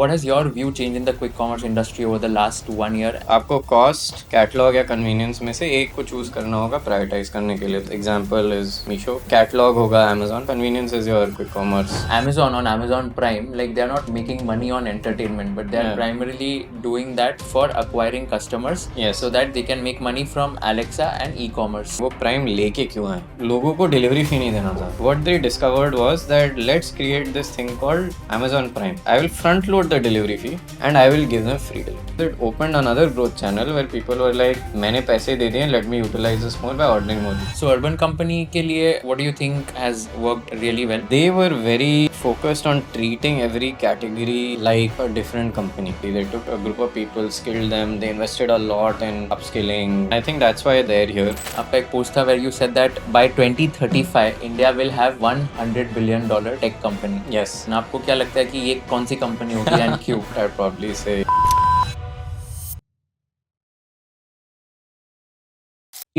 what has your view changed in the quick commerce industry over the last 1 year? आपको cost, catalogue या convenience में से एक को चूज करना होगा प्रायोरिटाइज करने के लिए. एग्जांपल इज मीशो, कैटलॉग होगा Amazon, convenience is your quick commerce. Amazon on Amazon Prime, like they're not making money on entertainment, but they're Yeah. primarily doing that for acquiring customers, Yes. so that they can make money from Alexa and e-commerce. वो prime लेके क्यों है? लोगों को delivery फी नहीं देना था. What they discovered was that let's create this thing called Amazon Prime. I will front load the delivery fee and I will give them free delivery. It opened another growth channel where people were like, मैंने पैसे दे दिए, let me utilize this more by ordering more. So urban company के लिए, what do you think has worked really well? They were very focused on treating every category like a different company. They took a group of people, skilled them, they invested a lot in upskilling. I think that's why they're here. आपका एक post था where you said that by 2035 India will have $100 billion tech company. Yes. ना आपको क्या लगता है कि ये कौन सी कंपनी होगी and क्यों? I'd probably say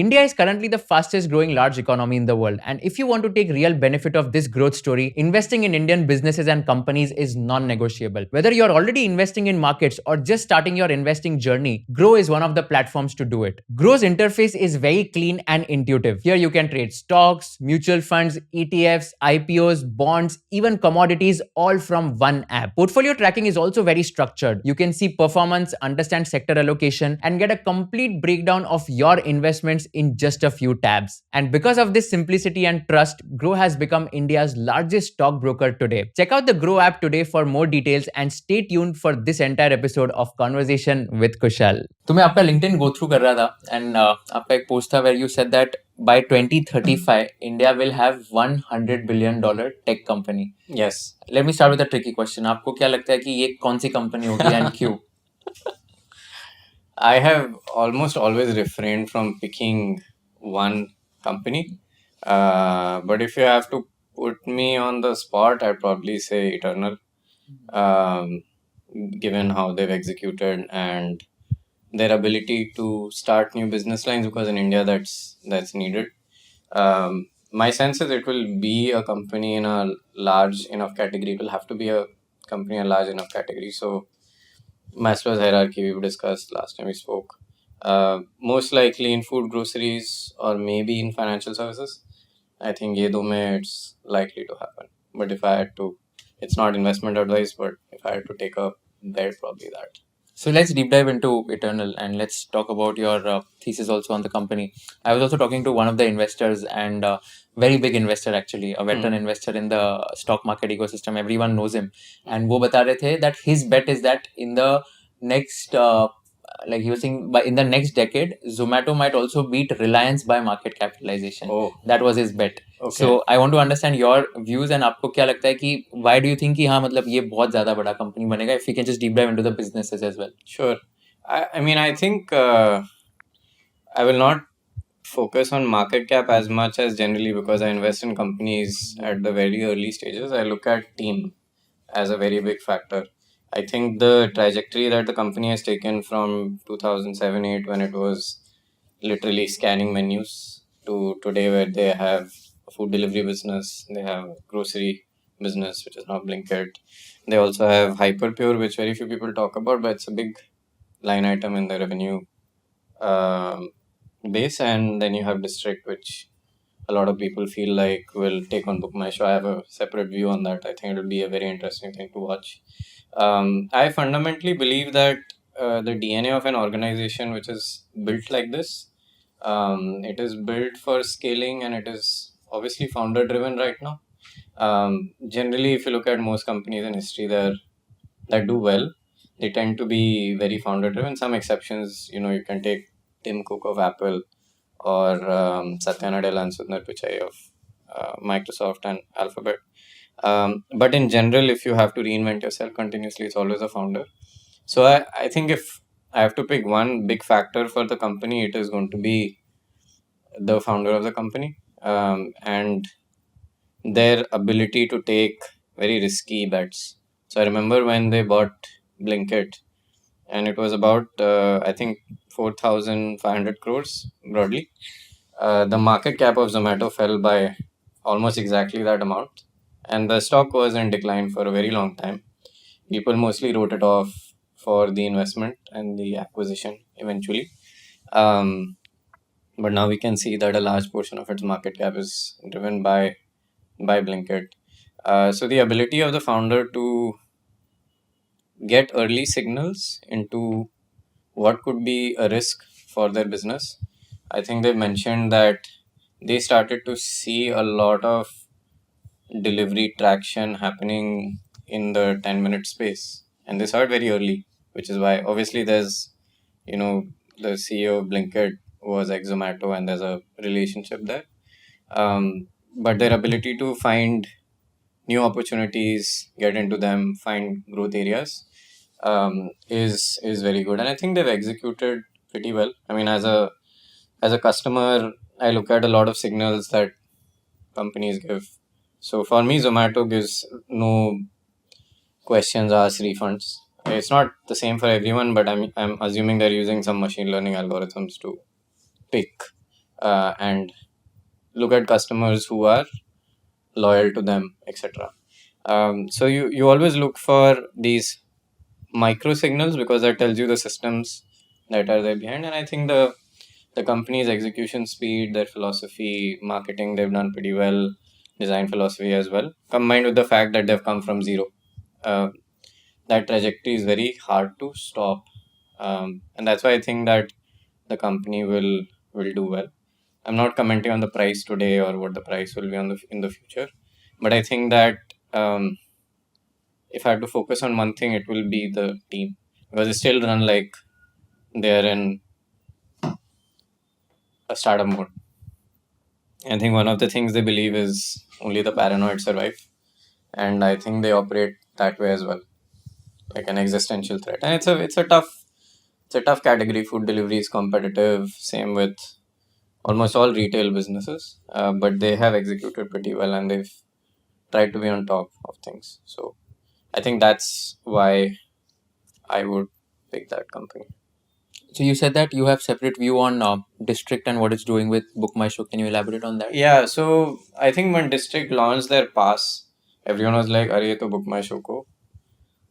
India is currently the fastest growing large economy in the world, and if you want to take real benefit of this growth story, investing in Indian businesses and companies is non-negotiable. Whether you're already investing in markets or just starting your investing journey, Grow is one of the platforms to do it. Grow's interface is very clean and intuitive. Here you can trade stocks, mutual funds, ETFs, IPOs, bonds, even commodities, all from one app. Portfolio tracking is also very structured. You can see performance, understand sector allocation, and get a complete breakdown of your investments in just a few tabs. And because of this simplicity and trust, Grow has become India's largest stockbroker today. Check out the Grow app today for more details and stay tuned for this entire episode of Conversation with Kushal. तो मैं आपका LinkedIn go through कर रहा था and आपका एक post था where you said that by 2035 India will have $100 billion tech company. yes. Let me start with a tricky question. आपको क्या लगता है कि ये कौन सी कंपनी होगी and क्यों? I have almost always refrained from picking one company. But if you have to put me on the spot, I'd probably say Eternal. Given how they've executed and their ability to start new business lines, because in India that's needed. My sense is it will be a company in a large enough category. It will have to be a company in a large enough category. So Maslow's hierarchy we've discussed last time we spoke. Most likely in food, groceries, or maybe in financial services. I think ye do mein it's likely to happen. But if I had to, it's not investment advice, but if I had to take a bet, probably that. So let's deep dive into Eternal and let's talk about your thesis also on the company. I was also talking to one of the investors and very big investor actually, a veteran investor in the stock market ecosystem. Everyone knows him. And वो बता रहे थे that his bet is that in the next like he was saying, by in the next decade, Zomato might also beat Reliance by market capitalization. Oh. That was his bet. Okay. So I want to understand your views and आपको क्या लगता है कि why do you think कि हाँ मतलब ये बहुत ज़्यादा बड़ा कंपनी बनेगा? If we can just deep dive into the businesses as well. Sure. I mean, I think I will not focus on market cap as much as generally because I invest in companies at the very early stages. I look at team as a very big factor. I think the trajectory that the company has taken from 2007-8 when it was literally scanning menus to today where they have a food delivery business, they have a grocery business which is now Blinkit. They also have Hyperpure, which very few people talk about, but it's a big line item in the revenue base. And then you have District, which a lot of people feel like will take on BookMyShow. I have a separate view on that. I think it will be a very interesting thing to watch. I fundamentally believe that the DNA of an organization which is built like this, it is built for scaling and it is obviously founder driven right now. Generally, if you look at most companies in history that do well, they tend to be very founder driven. Some exceptions, you can take Tim Cook of Apple or Satya Nadella and Sundar Pichai of Microsoft and Alphabet. But in general, if you have to reinvent yourself continuously, it's always a founder. So I think if I have to pick one big factor for the company, it is going to be the founder of the company and their ability to take very risky bets. So I remember when they bought Blinkit, and it was about I think 4,500 crores broadly. The market cap of Zomato fell by almost exactly that amount, and the stock was in decline for a very long time. people mostly wrote it off for the investment and the acquisition eventually. Um, but now we can see that a large portion of its market cap is driven by Blinkit. So the ability of the founder to get early signals into what could be a risk for their business. I think they mentioned that they started to see a lot of delivery traction happening in the 10-minute space, and they saw it very early, which is why obviously there's, you know, the CEO of Blinkit was ex Zomato, and there's a relationship there. But their ability to find new opportunities, get into them, find growth areas, is very good, and I think they've executed pretty well. I mean, as a customer, I look at a lot of signals that companies give. So for me, Zomato gives no questions asked refunds. It's not the same for everyone, but I'm assuming they're using some machine learning algorithms to pick and look at customers who are loyal to them, etc. So you always look for these micro signals because that tells you the systems that are there behind. And I think the company's execution speed, their philosophy, marketing, they've done pretty well. Design philosophy as well, combined with the fact that they've come from zero. Uh, that trajectory is very hard to stop, and that's why I think that the company will do well. I'm not commenting on the price today or what the price will be in the future, but I think that if I had to focus on one thing, it will be the team because they still run like they're in a startup mode. I think one of the things they believe is only the paranoid survive, and I think they operate that way as well, like an existential threat. And it's a tough category. Food delivery is competitive. Same with almost all retail businesses, but they have executed pretty well and they've tried to be on top of things. So I think that's why I would pick that company. So you said that you have separate view on District and what it's doing with Book My Show. Can you elaborate on that? Yeah, so I think when District launched their pass, everyone was like, "अरे ये तो Book My Show को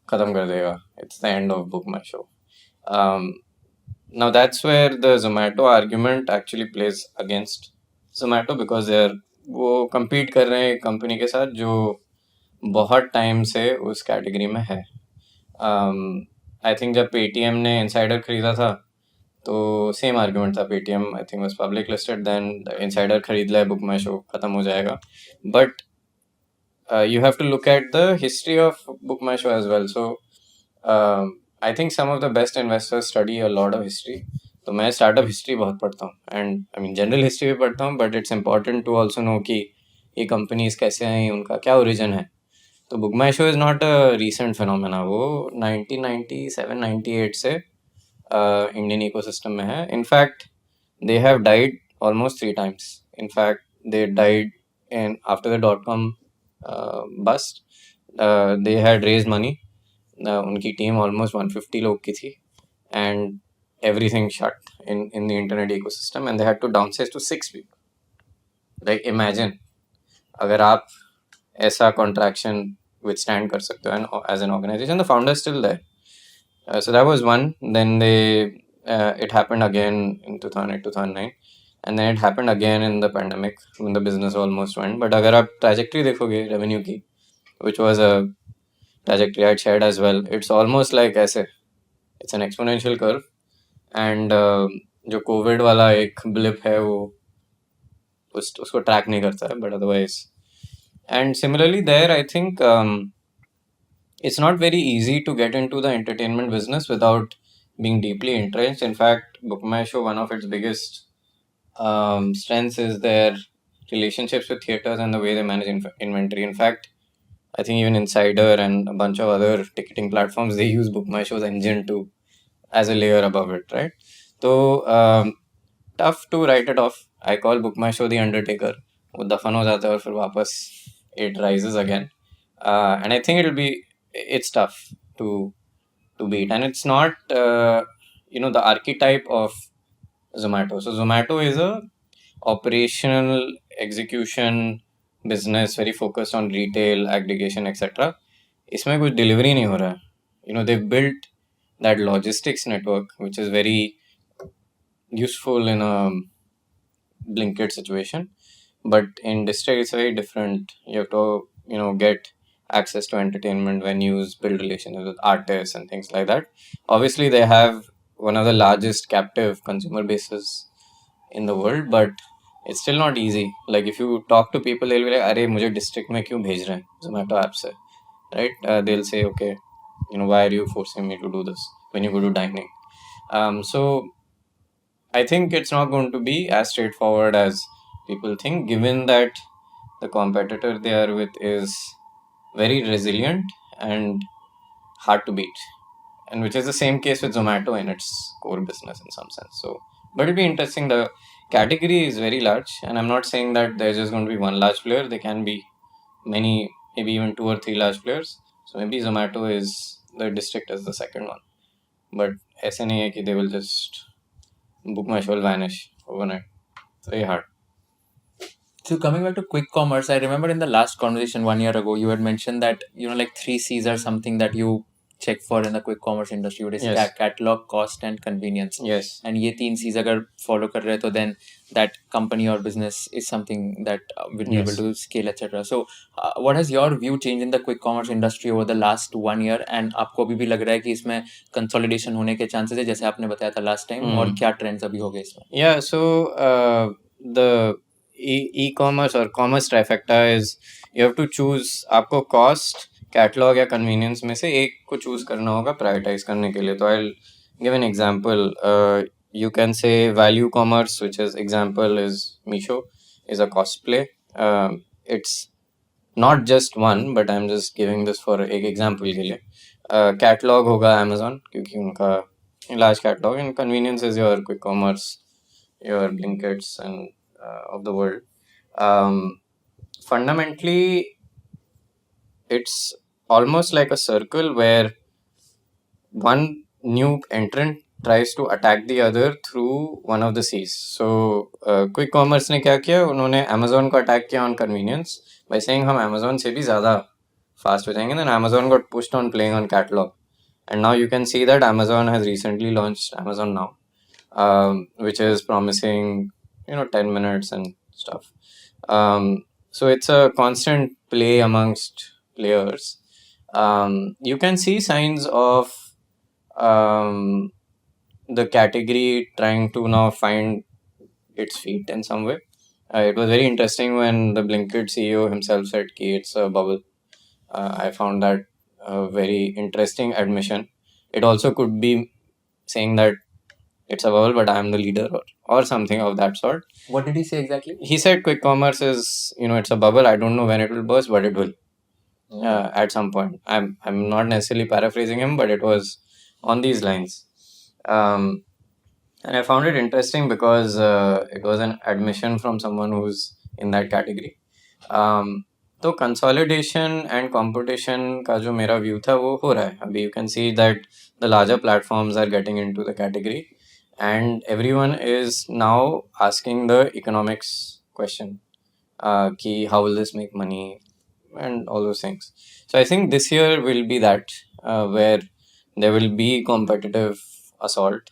खत्म कर देगा." It's the end of Book My Show. Now that's where the Zomato argument actually plays against Zomato because वो compete कर रहे हैं एक कंपनी के साथ जो बहुत टाइम से उस कैटेगरी में है. आई थिंक जब पेटीएम ने इंसाइडर खरीदा था तो सेम आर्ग्यूमेंट था. Paytm I think was public listed, then Insider खरीद ले, बुक माई शो खत्म हो जाएगा. But you have to look at the history of Book My Show as well. So I think some of the best investors study a lot of history. तो मैं startup history बहुत पढ़ता हूँ and I mean general history भी पढ़ता हूँ, but it's important to also know कि ये कंपनीज कैसे आई, उनका क्या ओरिजिन है. तो book my show is not a recent phenomena. वो 1997-98 से इंडियन इकोसिस्टम में है. In fact they have died almost 3 times. In fact they died in after the .com bust. They had raised money. उनकी टीम ऑलमोस्ट 150 लोग की थी and everything shut in the internet ecosystem and they had to downsize to 6 people. Like imagine अगर आप ऐसा contraction withstand कर सकते हो and as an organization, the founder is still there. So that was one. Then it happened again in 2008-2009 and then it happened again in the pandemic when the business almost went. But अगर आप trajectory देखोगे revenue की, which was a trajectory I shared as well, it's almost like ऐसे, it's an exponential curve. And जो Covid वाला एक blip है वो उसको ट्रैक नहीं करता है, but otherwise and similarly there I think it's not very easy to get into the entertainment business without being deeply entrenched. In fact, Book My Show, one of its biggest strengths is their relationships with theaters and the way they manage inventory. In fact, I think even Insider and a bunch of other ticketing platforms, they use Book My Show's engine to as a layer above it, right? So tough to write it off. I call Book My Show the Undertaker. वो दफन हो जाता है और फिर वापस it rises again. And I think it's tough to beat, and it's not the archetype of Zomato. So Zomato is a operational execution business, very focused on retail, aggregation, etc. इसमें कुछ डिलीवरी नहीं हो रहा है. they've built that logistics network, which is very useful in a Blinkit situation. But in district, it's very different. You have to, get access to entertainment venues, build relationships with artists and things like that. Obviously, they have one of the largest captive consumer bases in the world, but it's still not easy. Like if you talk to people, they'll be like, "अरे मुझे district में क्यों भेज रहे हैं Zomato app से?" Right? They'll say, "Okay, why are you forcing me to do this when you go to dining?" So I think it's not going to be as straightforward as people think, given that the competitor they are with is very resilient and hard to beat, and which is the same case with Zomato in its core business in some sense. So, but it'll be interesting. The category is very large, and I'm not saying that there's just going to be one large player. There can be many, maybe even 2 or 3 large players. So maybe Zomato is the district as the second one, but ऐसे नहीं है कि they will just book my show will vanish overnight. It's very hard. So coming back to quick commerce, I remember in the last conversation 1 year ago, you had mentioned that like 3 C's are something that you check for in the quick commerce industry. It is Yes. catalog, cost, and convenience. Yes. And ये 3 C's अगर follow कर रहे हैं तो then that company or business is something that will be able Yes. to scale, etc. So what has your view changed in the quick commerce industry over the last 1 year? And आपको अभी भी लग रहा है कि इसमें consolidation होने के chances है जैसे आपने बताया था last time, और क्या trends अभी हो गए इसमें? Yeah, so the e-commerce or commerce trifecta is you have to choose. आपको cost, catalog या convenience में से एक को choose करना होगा prioritize करने के लिए. तो I'll give an example. You can say value commerce, which is example is Meesho, is a cost play. It's not just one, but I'm just giving this for एक example के लिए. Catalog होगा Amazon क्योंकि उनका large catalog, and convenience is your quick commerce, your Blinkits and of the world. Fundamentally, it's almost like a circle where one new entrant tries to attack the other through one of the C's. So quick commerce ने क्या किया, उन्होंने Amazon को attack किया on convenience by saying हम Amazon से भी ज़्यादा fast हो जाएंगे. Then Amazon got pushed on playing on catalog, and now you can see that Amazon has recently launched Amazon Now, which is promising 10 minutes and stuff. So it's a constant play amongst players. You can see signs of the category trying to now find its feet in some way. It was very interesting when the Blinkit CEO himself said कि it's a bubble. I found that a very interesting admission. It also could be saying that it's a bubble, but I'm the leader or something of that sort. What did he say exactly? He said quick commerce is, it's a bubble. I don't know when it will burst, but it will at some point. I'm not necessarily paraphrasing him, but it was on these lines. And I found it interesting because it was an admission from someone who's in that category. तो consolidation and competition का जो मेरा view था वो हो रहा है अभी. You can see that the larger platforms are getting into the category, and everyone is now asking the economics question, कि how will this make money and all those things. So I think this year will be that where there will be competitive assault.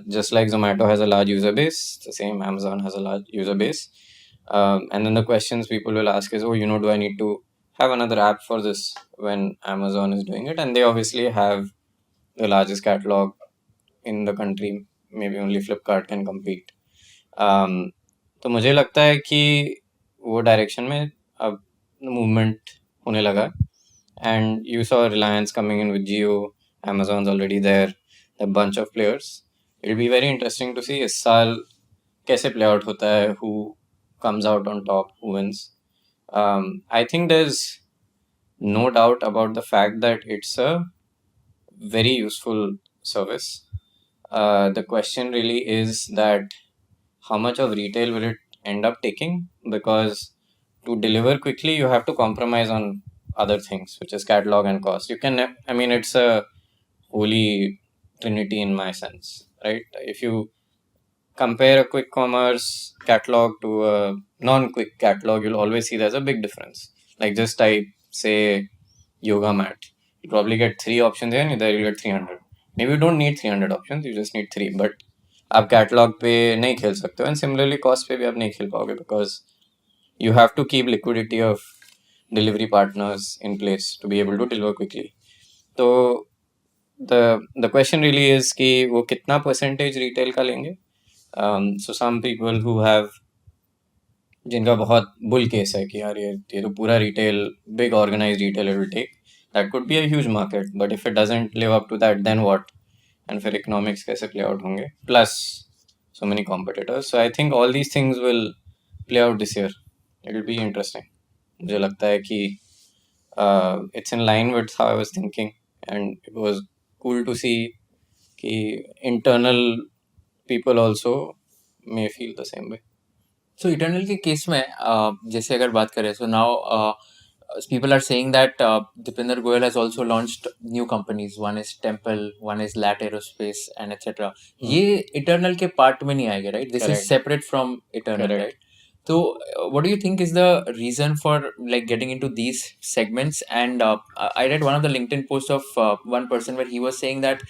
Just like Zomato has a large user base, the same Amazon has a large user base. And then the questions people will ask is, do I need to have another app for this when Amazon is doing it? And they obviously have the largest catalog in the country. Maybe only Flipkart can compete. तो मुझे लगता है कि वो direction में अब movement होने लगा. And you saw Reliance coming in with Jio. Amazon's already there. A bunch of players. It'll be very interesting to see इस साल कैसे play out होता है, who comes out on top, who wins. I think there's no doubt about the fact that it's a very useful service. The question really is that how much of retail will it end up taking? Because to deliver quickly, you have to compromise on other things, which is catalog and cost. It's a holy trinity in my sense, right? If you compare a quick commerce catalog to a non-quick catalog, you'll always see there's a big difference. Like just type, say, yoga mat. You probably get 3 options here and either you'll get 300. Maybe you don't need 300 options, you just need 3. But आप catalogue पे नहीं खेल सकते हो, and similarly cost पे भी आप नहीं खेल पाओगे, because you have to keep liquidity of delivery partners in place to be able to deliver quickly. So the question really is कि वो कितना percentage retail का लेंगे. So some people who have जिनका बहुत बुल केस है कि यार ये तो पूरा retail big organised retail will take, that could be a huge market, but if it doesn't live up to that then what, and फिर इकोनॉमिक्स कैसे प्ले आउट होंगे, plus so many competitors. So I think all these things will play out this year. It will be interesting. मुझे लगता है कि it's in line with how I was thinking, and it was cool to सी कि internal people also may feel the same way. So Eternal के case में जैसे अगर बात करें, so now people are saying that Dipinder Goyal has also launched new companies. One is Temple, one is Lat Aerospace, and etc. ये Eternal के part में नहीं आएगा, right? This is Correct. separate from Eternal, Correct. right? So what do you think is the reason for like getting into these segments? And I read one of the LinkedIn posts of one person where he was saying that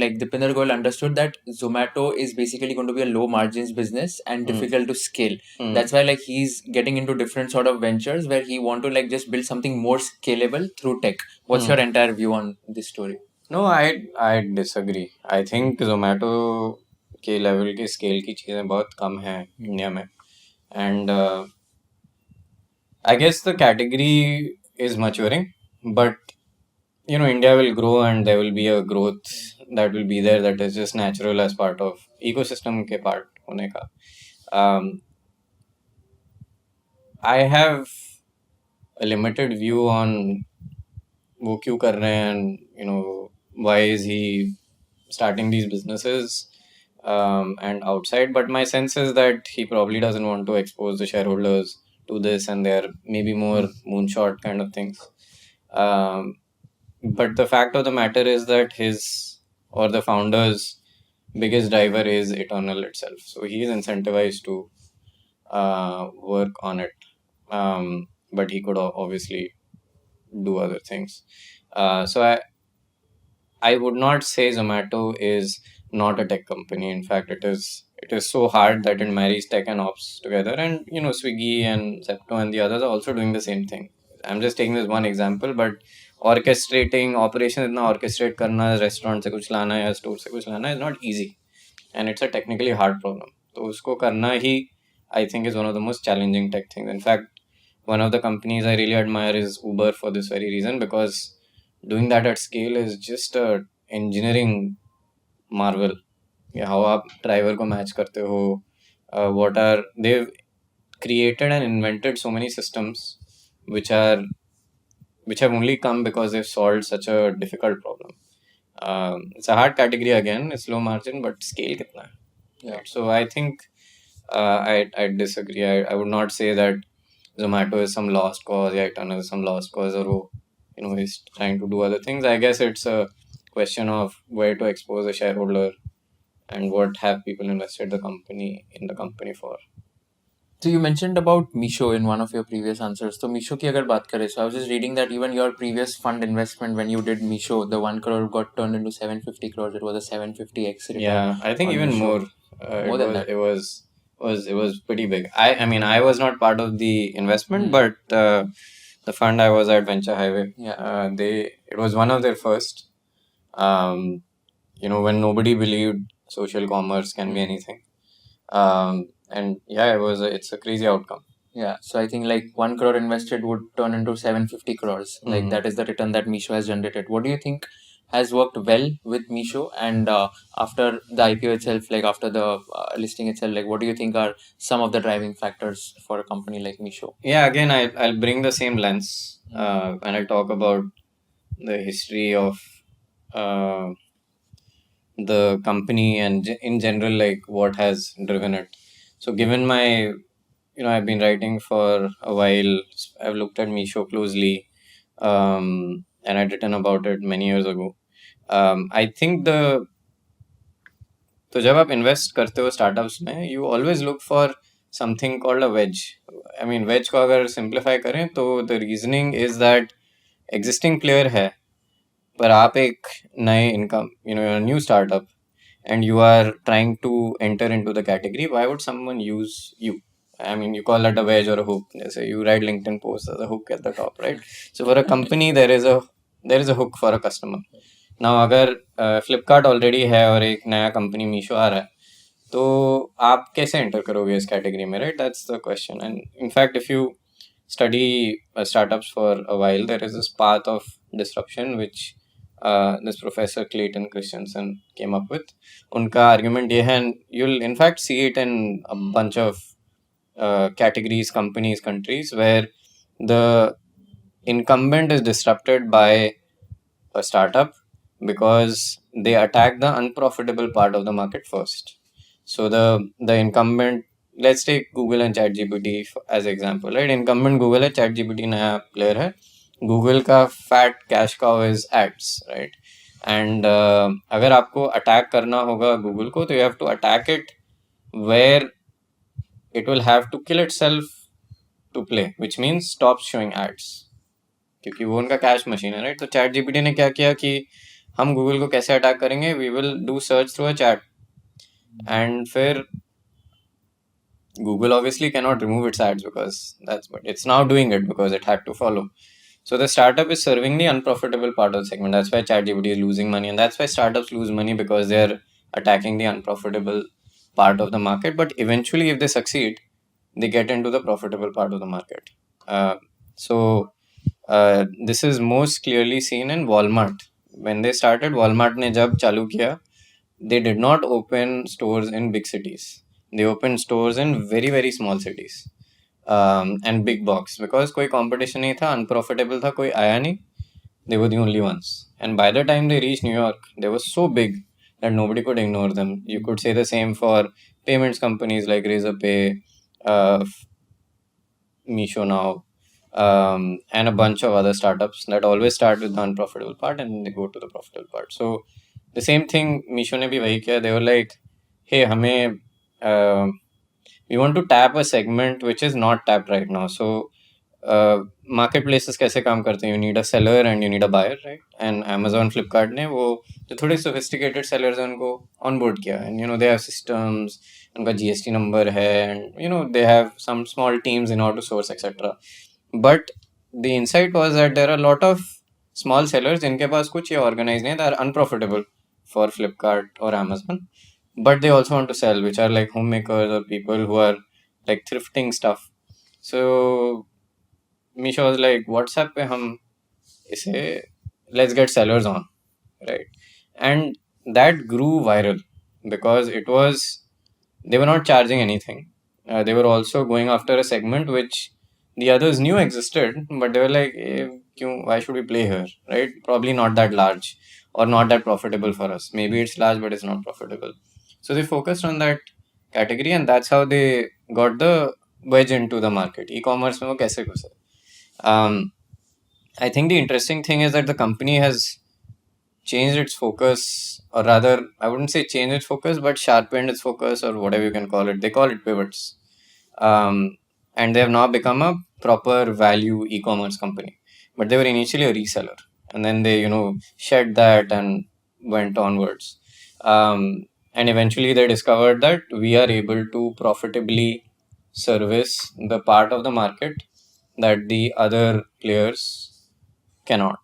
like Dipinder Goyal understood that Zomato is basically going to be a low margins business and difficult to scale. That's why like he's getting into different sort of ventures where he want to like just build something more scalable through tech. What's your entire view on this story? No, I disagree. I think Zomato के level के scale की चीज़ें बहुत कम हैं India में, and I guess the category is maturing, but you know, India will grow and there will be a growth that will be there, that is just natural as part of ecosystem के part होने का. I have a limited view on वो क्यों कर रहे हैं, and you know, why is he starting these businesses and outside, but my sense is that he probably doesn't want to expose the shareholders to this, and there maybe more moonshot kind of things. But the fact of the matter is that his or the founder's biggest driver is Eternal itself, so he is incentivized to work on it, but he could obviously do other things. So I would not say Zomato is not a tech company. In fact, it is so hard that it marries tech and ops together. And you know, Swiggy and Zepto and the others are also doing the same thing. I'm just taking this one example, but orchestrating operations इतना orchestrate करना, restaurant से कुछ लाना या store से कुछ लाना is not easy, and it's a technically hard problem. तो उसको करना ही I think is one of the most challenging tech things. In fact, one of the companies I really admire is Uber for this very reason, because doing that at scale is just a engineering marvel. How आप driver को match करते हो, what are they've created and invented so many systems which have only come because they've solved such a difficult problem. It's a hard category again, it's low margin, but scale kitna hai? Yeah. So I think I disagree. I would not say that Zomato is some lost cause, yeah, Eternal is some lost cause, or you know, he's trying to do other things. I guess it's a question of where to expose a shareholder and what have people invested in the company for. So you mentioned about Misho in one of your previous answers. So Misho की अगर बात करें, so I was just reading that even your previous fund investment when you did Misho, the 1 crore got turned into 750 crores. It was a 750x return. Yeah, I think on even Misho. more Than that. It was pretty big. I mean, I was not part of the investment, but the fund I was at, Venture Highway, Yeah. it was one of their first. You know, when nobody believed social commerce can be anything. And yeah, it's a crazy outcome. Yeah, so I think like 1 crore invested would turn into 750 crores. Like that is the return that Misho has generated. What do you think has worked well with Misho? And after the IPO itself, like after the listing itself, like what do you think are some of the driving factors for a company like Misho? Yeah, again, I'll bring the same lens when I talk about the history of the company and in general, like what has driven it. So given my, you know, I've been writing for a while, I've looked at Misho closely, and I'd written about it many years ago. I think तो जब आप invest करते हो startups में, you always look for something called a wedge. I mean, wedge को अगर simplify करें तो the reasoning is that existing player है, पर आप एक नए income, you're a new startup and you are trying to enter into the category, why would someone use you? I mean, you call that a wedge or a hook. Say you write LinkedIn posts as a hook at the top, right? So for a company, there is a hook for a customer. Now, अगर Flipkart already है और एक नया company Meesho आ रहा है, तो आप कैसे enter करोगे इस category में, right? That's the question. And in fact, if you study startups for a while, there is this path of disruption which this professor Clayton Christensen came up with. उनका argument ये है, and you'll in fact see it in a bunch of categories, companies, countries where the incumbent is disrupted by a startup because they attack the unprofitable part of the market first. So the incumbent, let's take Google and ChatGPT as example, right? Incumbent Google है, ChatGPT नया player है. Google का fat cash cow is ads, right? And अगर आपको attack करना होगा Google को, तो you have to attack it where it will have to kill itself to play, which means stop showing ads. क्योंकि वो उनका कैश मशीन है, राइट? तो चैट जीपीटी ने क्या किया कि हम गूगल को कैसे अटैक करेंगे, we will do search through a chat, and फिर Google obviously cannot remove its ads because but it's now doing it because it had to follow. So the startup is serving the unprofitable part of the segment. That's why ChatGPT is losing money, and that's why startups lose money, because they're attacking the unprofitable part of the market. But eventually, if they succeed, they get into the profitable part of the market. This is most clearly seen in Walmart. When they started, Walmart ने जब चालू किया, they did not open stores in big cities. They opened stores in very very small cities and big box, because कोई competition नहीं था, unprofitable था, कोई आया नहीं. They were the only ones. And by the time they reached New York, they were so big that nobody could ignore them. You could say the same for payments companies like Razorpay, Meesho now, and a bunch of other startups that always start with the unprofitable part and they go to the profitable part. So the same thing Meesho ने भी वही किया. They were like, hey, हमें we want to tap a segment which is not tapped right now. So marketplaces कैसे काम करते हैं? You need a seller and you need a buyer, right? And Amazon, Flipkart ने वो जो थोड़े sophisticated sellers हैं उनको onboard किया, and they have systems, उनका GST number है, and they have some small teams in order to source, etc. But the insight was that there are a lot of small sellers जिनके पास कुछ ये organized नहीं, that are unprofitable for Flipkart or Amazon, but they also want to sell, which are like homemakers or people who are like thrifting stuff. So Meesho was like, WhatsApp पे हम इसे let's get sellers on, right? And that grew viral because they were not charging anything. They were also going after a segment which the others knew existed, but they were like, why should we play here, right? Probably not that large or not that profitable for us. Maybe it's large, but it's not profitable. So they focused on that category, and that's how they got the wedge into the market. E-commerce में वो कैसे घुसे? I think the interesting thing is that the company has changed its focus, or rather, I wouldn't say change its focus, but sharpened its focus, or whatever you can call it. They call it pivots. And they have now become a proper value e-commerce company. But they were initially a reseller, and then they, shed that and went onwards. And eventually they discovered that we are able to profitably service the part of the market that the other players cannot.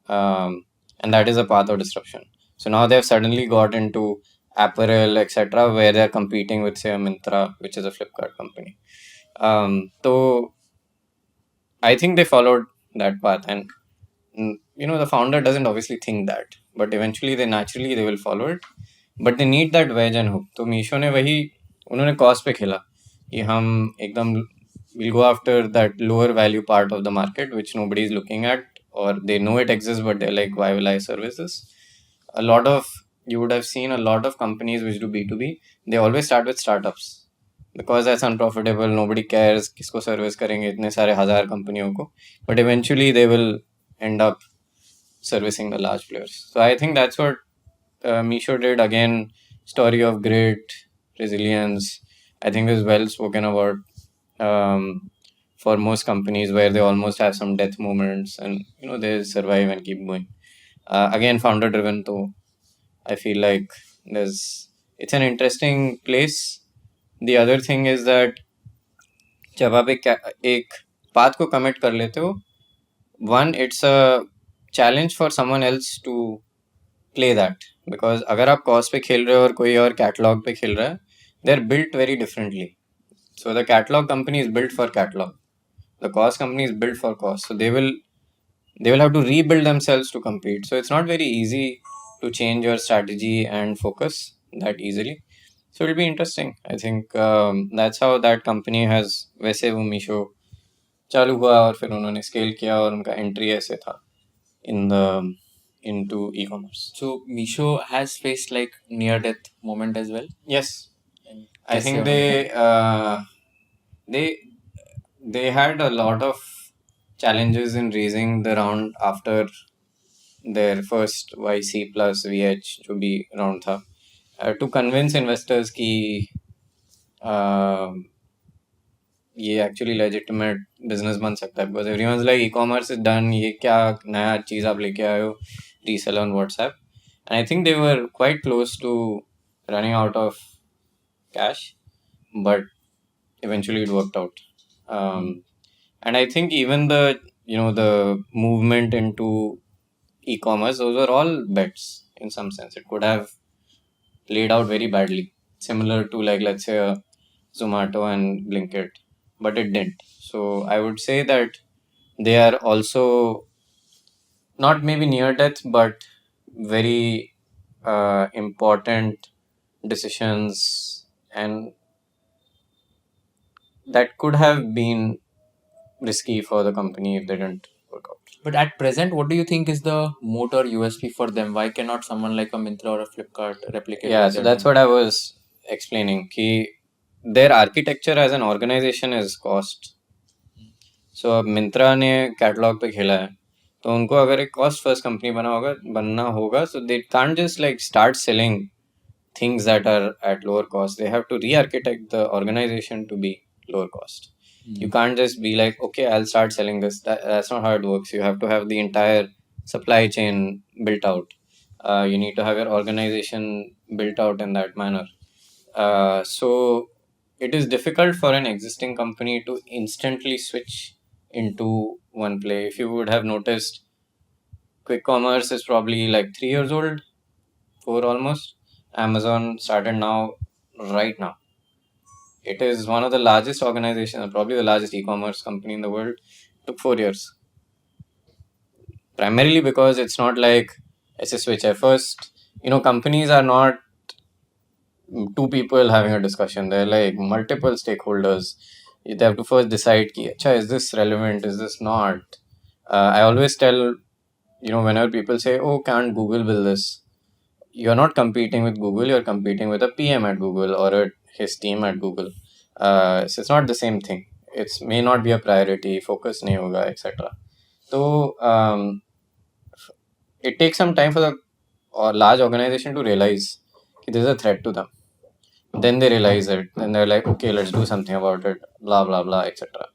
And that is a path of disruption. So now they've suddenly got into apparel, etc., where they're competing with, say, a Myntra, which is a Flipkart company. So I think they followed that path, and the founder doesn't obviously think that, but eventually they will follow it, but they need that wedge and hook. तो मीशो ने वही उन्होंने cost पे खेला कि हम एकदम we'll go after that lower value part of the market which nobody is looking at, or they know it exists but they're like, why will I service this? You would have seen a lot of companies which do B2B, they always start with startups because that's unprofitable, nobody cares किसको service करेंगे इतने सारे हजार कंपनियों को, but eventually they will end up servicing the large players. So I think that's what Meesho did. Again, story of great resilience. I think is well spoken about. for most companies where they almost have some death moments, and they survive and keep going. Again, founder driven, so I feel like it's an interesting place. The other thing is that जब आप एक path को commit कर लेते हो, one, it's a challenge for someone else to play that, because अगर आप cost पे खेल रहे हो और कोई और कैटलॉग पे खेल रहा है, they're built very differently. So the catalog company is built for catalog, the cost company is built for cost, so they will have to rebuild themselves to compete. So it's not very easy to change your strategy and focus that easily. So it'll be interesting. I think that's how that company has, वैसे वो मीशो चालू हुआ और फिर उन्होंने scale किया और उनका एंट्री ऐसे था in the into e-commerce. So Misho has faced like near death moment as well. Yes, And I think कैसे they had a lot of challenges in raising the round after their first YC plus VH जो भी round था, to convince investors कि ये actually legitimate business बन सकता है, because everyone's like e-commerce is done, ये क्या नया चीज़ आप लेके आए हो, resell on WhatsApp. And I think they were quite close to running out of cash, but eventually it worked out. And I think even the movement into e-commerce, those were all bets in some sense. It could have played out very badly, similar to like, let's say, Zomato and Blinkit, but it didn't. So I would say that they are also not maybe near death, but very important decisions, and that could have been risky for the company if they didn't work out. But at present, what do you think is the moat or USP for them? Why cannot someone like a Myntra or a Flipkart replicate? Yeah, what so they're that's doing? what I was explaining. Ki their architecture as an organization is cost. So अब मिंत्रा ने catalogue पे खेला है, तो उनको अगर एक cost first company बनना होगा, so they can't just like start selling things that are at lower cost. They have to re-architect the organization to be lower cost. You can't just be like, okay, I'll start selling this. That's not how it works. You have to have the entire supply chain built out. You need to have your organization built out in that manner. So it is difficult for an existing company to instantly switch into one play. If you would have noticed, quick commerce is probably like 3 years old, 4 almost. Amazon started right now. It is one of the largest organizations, probably the largest e-commerce company in the world. It took 4 years. Primarily because it's not like it's a switch. At first, companies are not two people having a discussion. They're like multiple stakeholders. They have to first decide, is this relevant? Is this not? I always tell, whenever people say, oh, can't Google build this? You're not competing with Google, you're competing with a PM at Google or his team at Google. So it's not the same thing. It may not be a priority, focus nahi hoga, etc. So it takes some time for the large organization to realize there's a threat to them. Then they realize it, then they're like, okay, let's do something about it, blah blah blah, etc.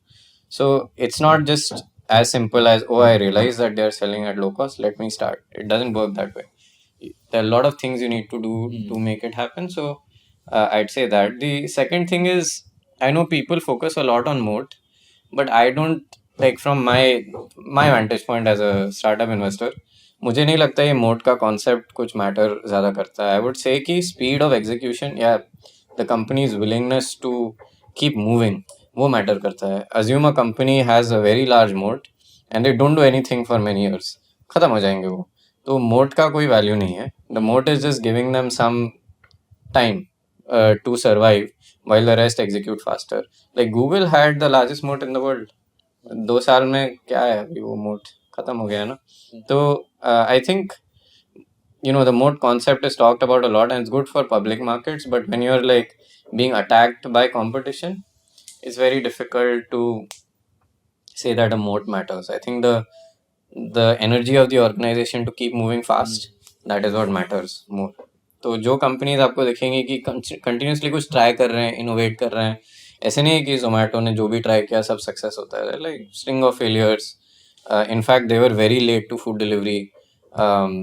So it's not just as simple as, oh, I realize that they're selling at low cost, let me start. It doesn't work that way. There are a lot of things you need to do to make it happen. So I'd say that. The second thing is, I know people focus a lot on moat, but I don't, like, from my vantage point as a startup investor, मुझे नहीं लगता ये मोट का concept कुछ matter ज़्यादा करता है. आई वुड से कि स्पीड ऑफ एग्जीक्यूशन या the company's willingness to keep moving, वो मैटर करता है. Assume a company has a very large moat and they don't do anything for many years, ख़त्म हो जाएंगे वो. तो मोट का कोई वैल्यू नहीं है. The moat is just giving them some time to survive while the rest execute faster. Like Google had the largest moat in the world. 2 साल में क्या है अभी, वो मोट खत्म हो गया ना. तो I think the moat concept is talked about a lot and it's good for public markets, but when you're like being attacked by competition, it's very difficult to say that a moat matters. I think the energy of the organization to keep moving fast, that is what matters more. तो जो companies आपको दिखेंगी कि continuously कुछ try कर रहे हैं, innovate कर रहे हैं, ऐसे नहीं है कि जोमेटो ने जो भी ट्राई किया सब सक्सेस होता है, like string of failures. In fact they were very late to food delivery.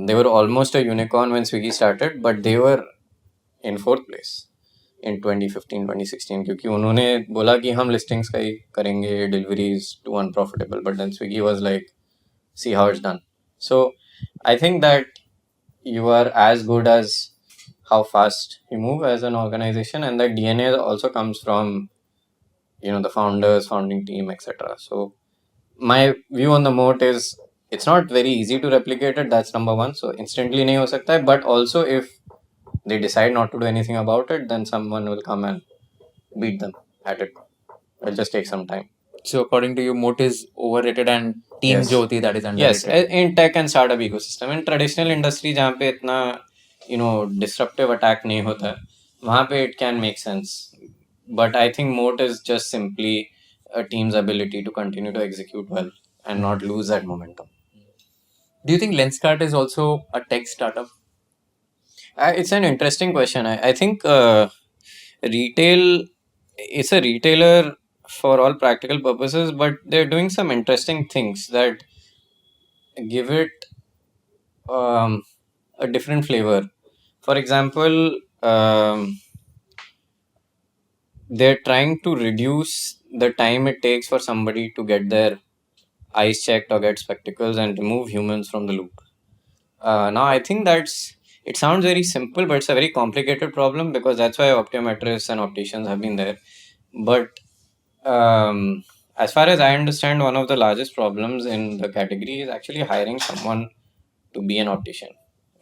They were almost a unicorn when Swiggy started, but they were in fourth place in 2015-2016 क्योंकि उन्होंने बोला कि हम listings का ही करेंगे, delivery is too unprofitable, but then Swiggy was like, see how it's done. So I think that you are as good as how fast you move as an organization, and that DNA also comes from the founders, founding team, etc. So my view on the moat is it's not very easy to replicate it. That's number one. So instantly nahi ho sakta hai, but also if they decide not to do anything about it, then someone will come and beat them at it. It'll just take some time. So according to you, moat is overrated and team Yes. जो होती है that is Yes, underrated. in tech and startup ecosystem, in traditional industry जहाँ पे इतना disruptive attack नहीं होता है, वहाँ पे it can make sense. But I think moat is just simply a team's ability to continue to execute well and not lose that momentum. Do you think Lenskart is also a tech startup? It's an interesting question. I think retail is a retailer for all practical purposes, but they're doing some interesting things that give it a different flavor. For example, they're trying to reduce the time it takes for somebody to get their eyes checked or get spectacles and remove humans from the loop. Now, I think it sounds very simple, but it's a very complicated problem because that's why optometrists and opticians have been there. But as far as I understand, one of the largest problems in the category is actually hiring someone to be an optician.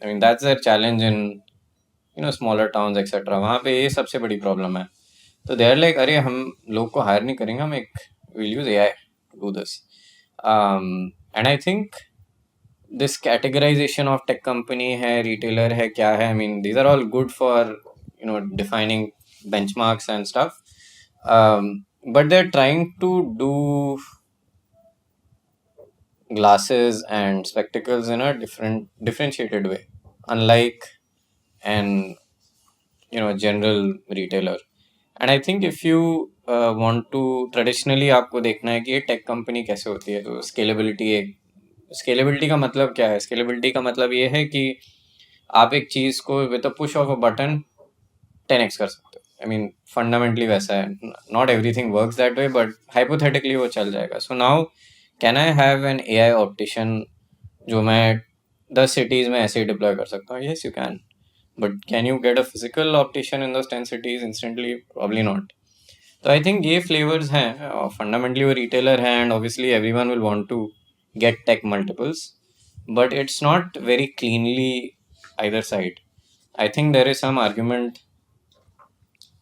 I mean, that's their challenge in smaller towns, etc. वहाँ पे ये सबसे बड़ी problem है. तो they are like, अरे हम लोग को हायर नहीं करेंगे, हम एक will use AI to do this. And I think this categorization of tech company है, retailer है, क्या है, I mean, these are all good for defining benchmarks and stuff. But they're trying to do glasses and spectacles in a differentiated way, unlike an general retailer. And I think if you want to traditionally आपको देखना है कि ये tech company कैसे होती है, तो scalability का मतलब क्या है? स्केलेबिलिटी का मतलब ये है कि आप एक चीज़ को with a push of a button 10x कर सकते हो. आई मीन फंडामेंटली वैसा है. Not everything works that way, but hypothetically वो चल जाएगा. So now can I have an AI optician जो मैं 10 cities में ऐसे ही डिप्लॉय कर सकता हूँ? Yes, you can. But can you get a physical optician in those 10 cities instantly? Probably not. So I think ये flavors हैं. Fundamentally वो retailer है, and obviously everyone will want to get tech multiples, but it's not very cleanly either side. I think there is some argument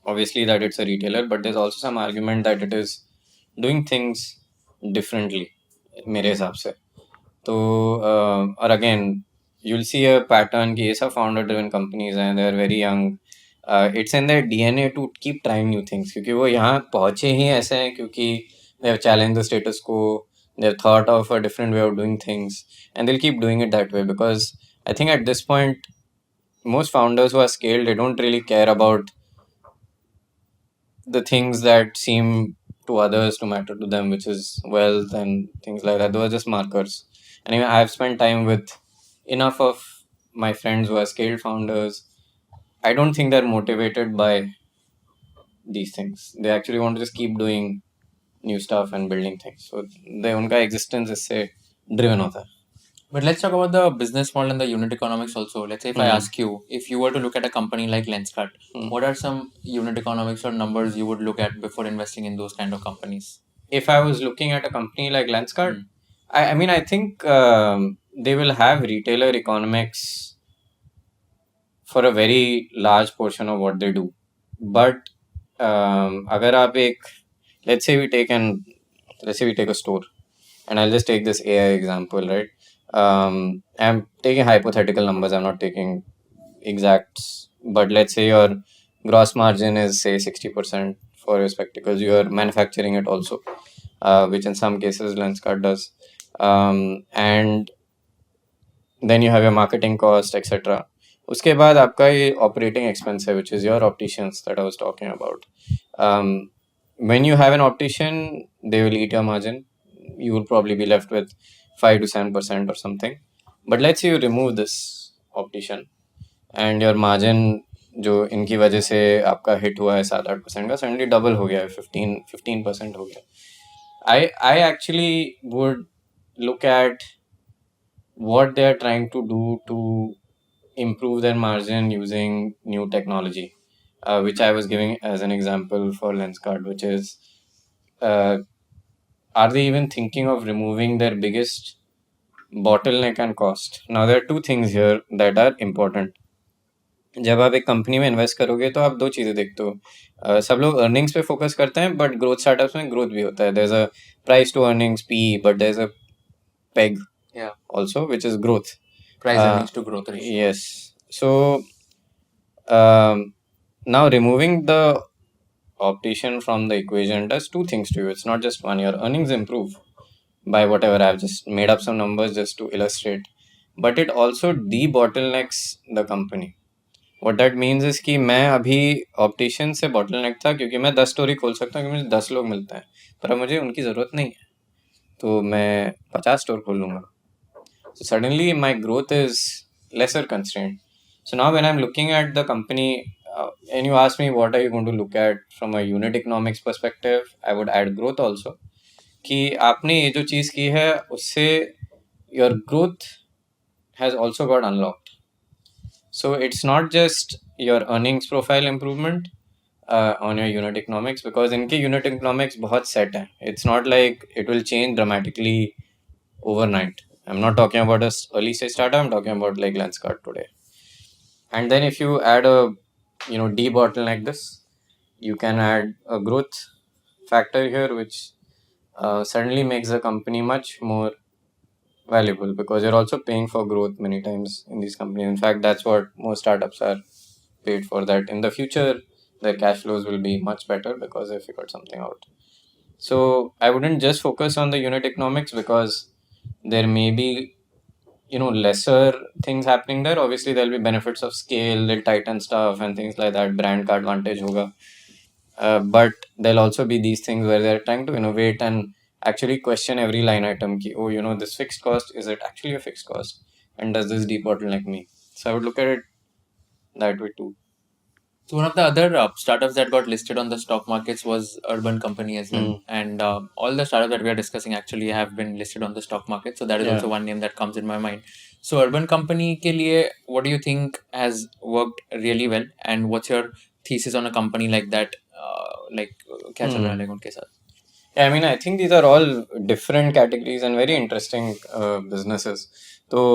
obviously that it's a retailer, but there's also some argument that it is doing things differently मेरे हिसाब से. तो और again you'll see a pattern कि ये सब founder driven companies हैं, they're very young. It's in their DNA to keep trying new things क्योंकि वो यहाँ पहुँचे ही ऐसे हैं क्योंकि they have challenged the status quo, they've thought of a different way of doing things, and they'll keep doing it that way because I think at this point most founders who are scaled, they don't really care about the things that seem to others to matter to them, which is wealth and things like that. Those are just markers. And even I've spent time with enough of my friends who are scaled founders. I don't think they're motivated by these things. They actually want to just keep doing new stuff and building things. So उनका existence इससे driven होता है. But let's talk about the business model and the unit economics also. Let's say if I ask you, if you were to look at a company like Lenskart, what are some unit economics or numbers you would look at before investing in those kind of companies? If I was looking at a company like Lenskart, I mean, I think they will have retailer economics for a very large portion of what they do. But अगर आप एक, let's say we take a store, and I'll just take this AI example, right? I'm taking hypothetical numbers. I'm not taking exacts. But let's say your gross margin is say 60% for your spectacles. You are manufacturing it also, which in some cases Lenskart does. And then you have your marketing cost, etc. उसके बाद आपका ये operating expense है, which is your opticians that I was talking about. when you have an optician, they will eat your margin. You will probably be left with 5 to 7% or something. But let's say you remove this optician and your margin जो इनकी वजह से आपका hit हुआ है 7-8% का suddenly double हो गया है 15% हो गया. I actually would look at what they are trying to do to improve their margin using new technology, which I was giving as an example for Lenskart, which is uh, are they even thinking of removing their biggest bottleneck and cost? Now, there are two things here that are important. जब आप एक company में invest करोगे तो आप दो चीज़ें देखते हो. सब लोग अर्निंग्स पे फोकस करते हैं, बट ग्रोथ स्टार्टअप्स में ग्रोथ भी होता है. There is a price to earnings P, but there is a PEG also, which is growth. Price earnings to growth ratio. Yes. So now removing the optician from the equation does two things to you. It's not just one. Your earnings improve by whatever. I've just made up some numbers just to illustrate, but it also de-bottlenecks the company. What that means is कि मैं अभी optician से bottleneck था क्योंकि मैं 10 story खोल सकता हूँ, क्योंकि मुझे 10 लोग मिलते हैं, पर अब मुझे उनकी ज़रूरत नहीं है, तो मैं 50 स्टोर खोल लूँगा. So suddenly my growth is lesser constrained. So now when I'm looking at the company, and you ask me what are you going to look at from a unit economics perspective, I would add growth also. कि आपने ये जो चीज़ की है उससे your growth has also got unlocked. So it's not just your earnings profile improvement on your unit economics, because इनके unit economics बहुत set है. It's not like it will change dramatically overnight. I'm not talking about a early stage startup. I'm talking about like Lenskart today. And then if you add a de-bottleneck this, you can add a growth factor here, which suddenly makes the company much more valuable, because you're also paying for growth many times in these companies. In fact, that's what most startups are paid for, that in the future their cash flows will be much better because they figured something out. So I wouldn't just focus on the unit economics, because there may be lesser things happening there. Obviously there'll be benefits of scale, they'll tighten stuff and things like that, brand ka advantage hoga. But there'll also be these things where they're trying to innovate and actually question every line item ki, oh, this fixed cost, is it actually a fixed cost, and does this debottleneck me? So I would look at it that way too. So one of the other startups that got listed on the stock markets was Urban Company as well, and all the startups that we are discussing actually have been listed on the stock market. So that is also one name that comes in my mind. So Urban Company के लिए, what do you think has worked really well, and what's your thesis on a company like that? क्या चल रहा है उनके साथ? Yeah, I mean, I think these are all different categories and very interesting businesses. तो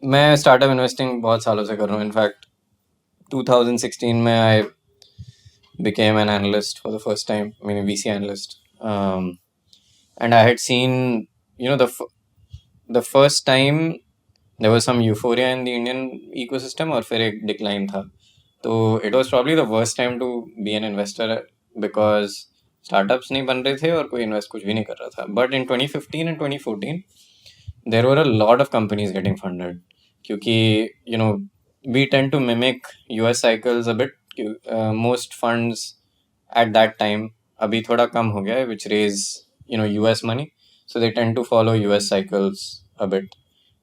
मैं startup investing बहुत सालों से कर रहा हूँ. In fact, 2016 में I became an analyst for the first time, I mean a VC analyst, and I had seen, the first time there was some euphoria in the Indian ecosystem और फिर एक decline था. तो it was probably the worst time to be an investor, because startups नहीं बन रहे थे और कोई invest कुछ भी नहीं कर रहा था. But in 2015 and 2014 there were a lot of companies getting funded, क्योंकि we tend to mimic US cycles a bit. Most funds at that time, अभी थोड़ा कम हो गया है, which raise US money, so they tend to follow US cycles a bit.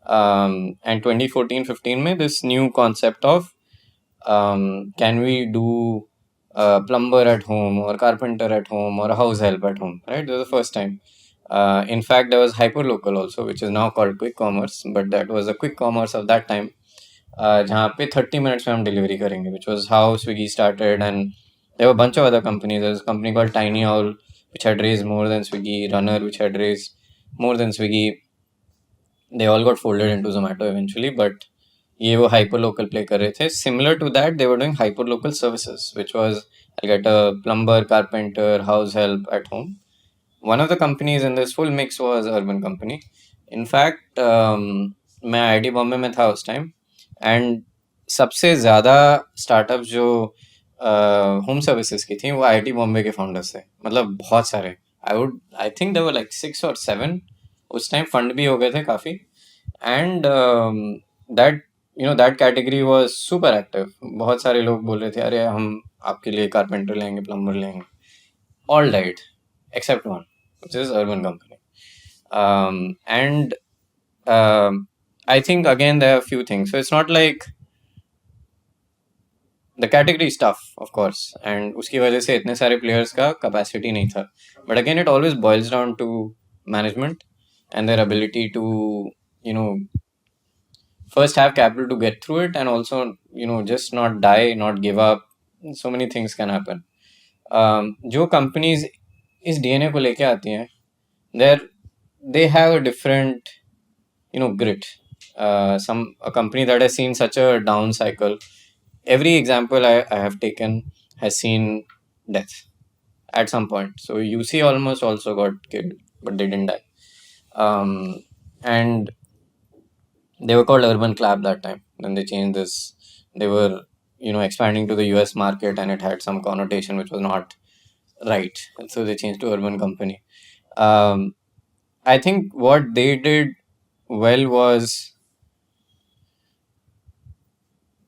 And 2014-15 में this new concept of can we do plumber at home or carpenter at home or house help at home, right? This was the first time. In fact, there was Hyperlocal also, which is now called Quick Commerce, but that was a quick commerce of that time, जहाँ पे 30 minutes में हम delivery करेंगे, which was how Swiggy started. And there were a bunch of other companies. There was a company called Tiny Owl, which had raised more than Swiggy, Runner, which had raised more than Swiggy. They all got folded into Zomato eventually, but ये वो hyperlocal play कर रहे थे. Similar to that, they were doing hyperlocal services, which was I'll get a plumber, carpenter, house help at home. One of the companies in this full mix was Urban Company. In fact, मैं IIT Bombay में था उस time, and सबसे ज़्यादा startup जो home services की थी वो IIT बॉम्बे के फाउंडर्स थे. मतलब बहुत सारे, I think there were like 6 or 7. उस टाइम फंड भी हो गए थे काफ़ी, and that category was super active. बहुत सारे लोग बोल रहे थे, अरे हम आपके लिए कारपेंटर लेंगे, प्लम्बर लेंगे. all died except one, which is Urban Company. And I think again there are a few things. So it's not like the category is tough, of course, and उसकी वजह से इतने सारे players का capacity नहीं था. But again, it always boils down to management and their ability to, you know, first have capital to get through it, and also, you know, just not die, not give up. So many things can happen. जो companies इस DNA को लेके आती हैं, they have a different, you know, grit. A company that has seen such a down cycle, every example I have taken has seen death at some point. So UC almost also got killed, but they didn't die. And they were called Urban Clap that time. Then they changed this. They were, you know, expanding to the US market, and it had some connotation which was not right. And so they changed to Urban Company. I think what they did well was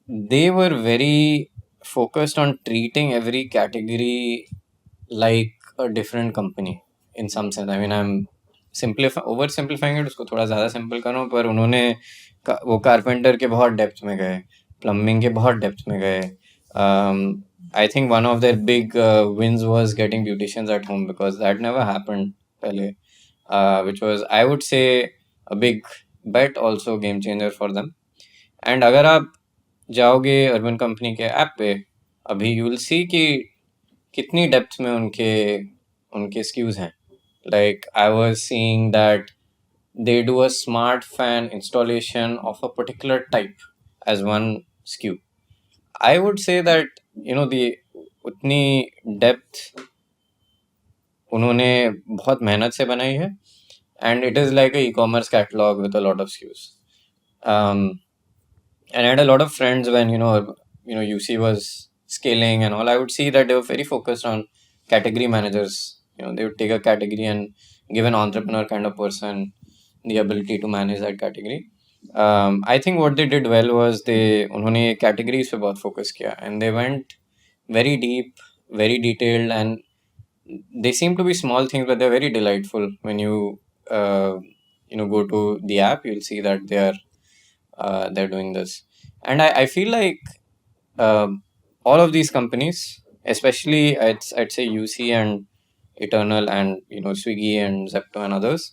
they were very focused on treating every category like a different company in some sense. I mean, I'm oversimplifying it, उसको थोड़ा ज़्यादा simple कर रहा हूँ, पर उन्होंने वो carpenter के बहुत डेप्थ में गए, प्लम्बिंग के बहुत डेप्थ में गए. I think one of their big wins was getting beauticians at home, because that never happened पहले, which was, I would say, a big bet, also game changer for them. And अगर आप जाओगे urban company के app पे अभी, you will see कि कितनी depth में उनके स्क्यूज हैं. Like I was seeing that they do a smart fan installation of a particular type as one SKU. I would say that, you know, the उतनी depth उन्होंने बहुत मेहनत से बनाई है, and it is like a e-commerce catalog with a lot of SKUs. And I had a lot of friends when, you know, UC was scaling and all. I would see that they were very focused on category managers. You know, they would take a category and give an entrepreneur kind of person the ability to manage that category. I think what they did well was उन्होंने categories पे बहुत focus किया, and they went very deep, very detailed, and they seem to be small things, but they're very delightful. When you go to the app, you'll see that they're doing this. And I feel like all of these companies, especially I'd say UC and Eternal and, you know, Swiggy and Zepto and others,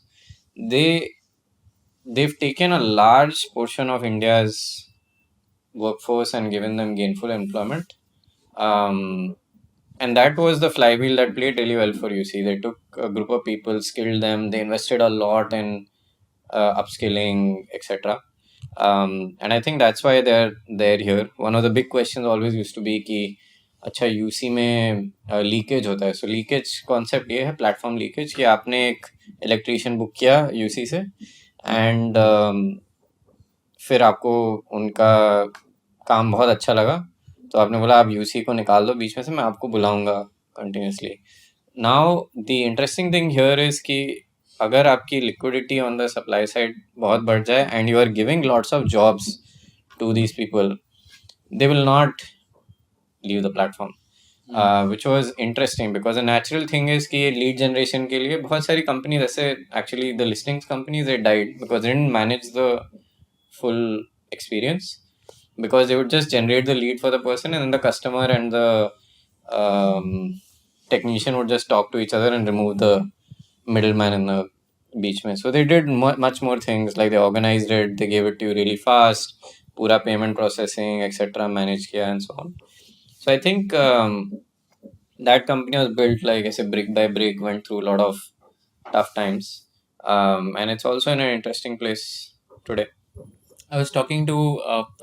they've taken a large portion of India's workforce and given them gainful employment. And that was the flywheel that played really well for UC. They took a group of people, skilled them, they invested a lot in upskilling, etc. And I think that's why they're here. One of the big questions always used to be कि अच्छा UC में leakage होता है. सो leakage concept ये है, platform leakage, कि आपने एक इलेक्ट्रीशियन बुक किया यूसी से, एंड फिर आपको उनका काम बहुत अच्छा लगा, तो आपने बोला आप यूसी को निकाल दो बीच में से, मैं आपको बुलाऊंगा continuously. Now the interesting thing here is कि अगर आपकी liquidity on the supply side बहुत बढ़ जाए and you are giving lots of jobs to these people, they will not leave the platform. Which was interesting, because a natural thing is कि lead generation के लिए बहुत सारी companies ऐसे, actually the listings companies, they died because they didn't manage the full experience, because they would just generate the lead for the person, and then the customer and the technician would just talk to each other and remove the middleman in the beach mein. So they did much more things, like they organized it, they gave it to you really fast, पूरा payment processing etc manage किया and so on. So I think that company was built, like I said, brick by brick, went through a lot of tough times, and it's also in an interesting place today. I was talking to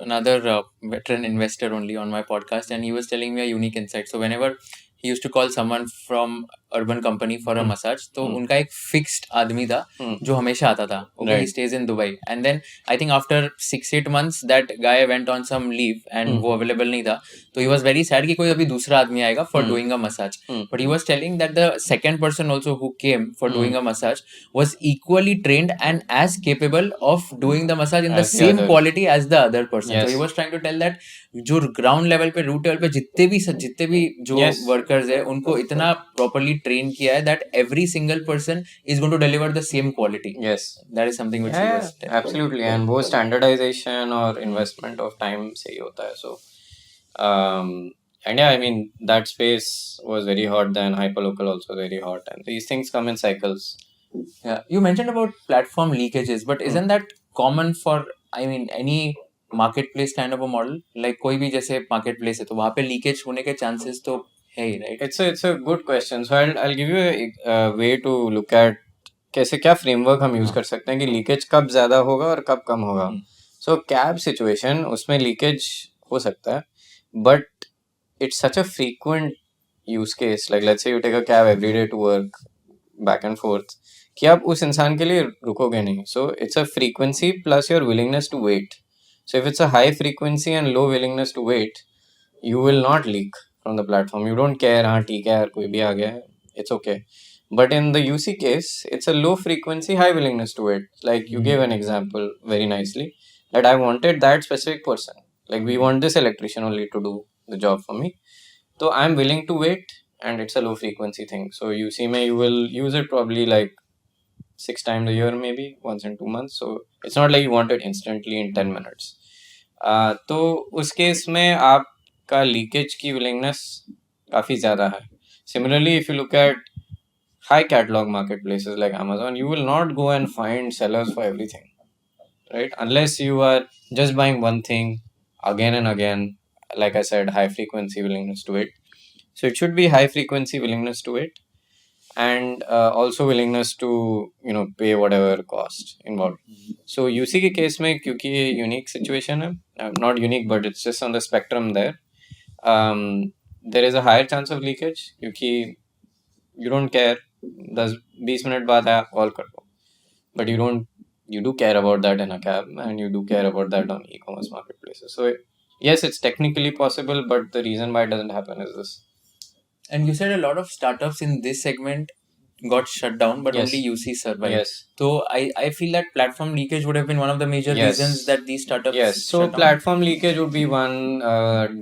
another veteran investor only on my podcast, and he was telling me a unique insight. So whenever he used to call someone from Urban Company for a massage, तो उनका एक fixed आदमी था जो हमेशा आता था. Okay, he stays in Dubai, and then I think after 6-8 months that guy went on some leave and वो available नहीं था, तो he was very sad कि कोई अभी दूसरा आदमी आएगा for doing a massage. But he was telling that the second person also who came for doing a massage was equally trained and as capable of doing the massage in the same quality as the other person. So he was trying to tell that जो ground level पे, root level पे जितने भी जो workers marketers है उनको इतना properly train किया है that every single person is going to deliver the same quality. Yes. That is something which he Yeah, was telling. absolutely. And वो standardization और investment of time से ही होता है. So, and yeah, I mean, that space was very hot then. Hyperlocal also very hot. And these things come in cycles. Yeah, you mentioned about platform leakages, but isn't that common for, I mean, any marketplace kind of a model? Like कोई भी जैसे marketplace है तो वहाँ पे leakage होने के chances तो है ही, right? It's a good question. So I'll give you a way to look at कैसे क्या framework हम use कर सकते हैं कि leakage कब ज़्यादा होगा और कब कम होगा. So cab situation उसमें leakage हो सकता है, but it's such a frequent use case. Like let's say you take a cab every day to work, back and forth, कि आप उस इंसान के लिए रुकोगे नहीं. So it's a frequency plus your willingness to wait. So if it's a high frequency and low willingness to wait, you will not leak from the platform. You don't care, हाँ ठीक है यार कोई भी आ गया है, it's okay. But in the UC case, it's a low frequency, high willingness to wait. Like you gave an example very nicely that I wanted that specific person. Like we want this electrician only to do the job for me. So I'm willing to wait, and it's a low frequency thing. So UC may you will use it probably like 6 times a year, maybe once in 2 months. So it's not like you want it instantly in 10 minutes. तो उस case में आपका leakage की willingness काफ़ी ज़्यादा है. Similarly, if you look at high catalog marketplaces like Amazon, you will not go and find sellers for everything, right? Unless you are just buying one thing again and again. Like I said, high frequency willingness to wait. So it should be high frequency willingness to wait, and also willingness to pay whatever cost involved. So UC के case में क्योंकि ये unique situation है, not unique but it's just on the spectrum there. There is a higher chance of leakage क्योंकि you don't care 10-20 minute बाद आया call कर दो, but you do care about that in a cab, and you do care about that on e-commerce marketplaces. So yes, it's technically possible, but the reason why it doesn't happen is this. And you said a lot of startups in this segment got shut down, but Yes. only UC survived. Yes. So I feel that platform leakage would have been one of the major Yes. reasons that these startups Yes, so shut down. platform leakage would be one,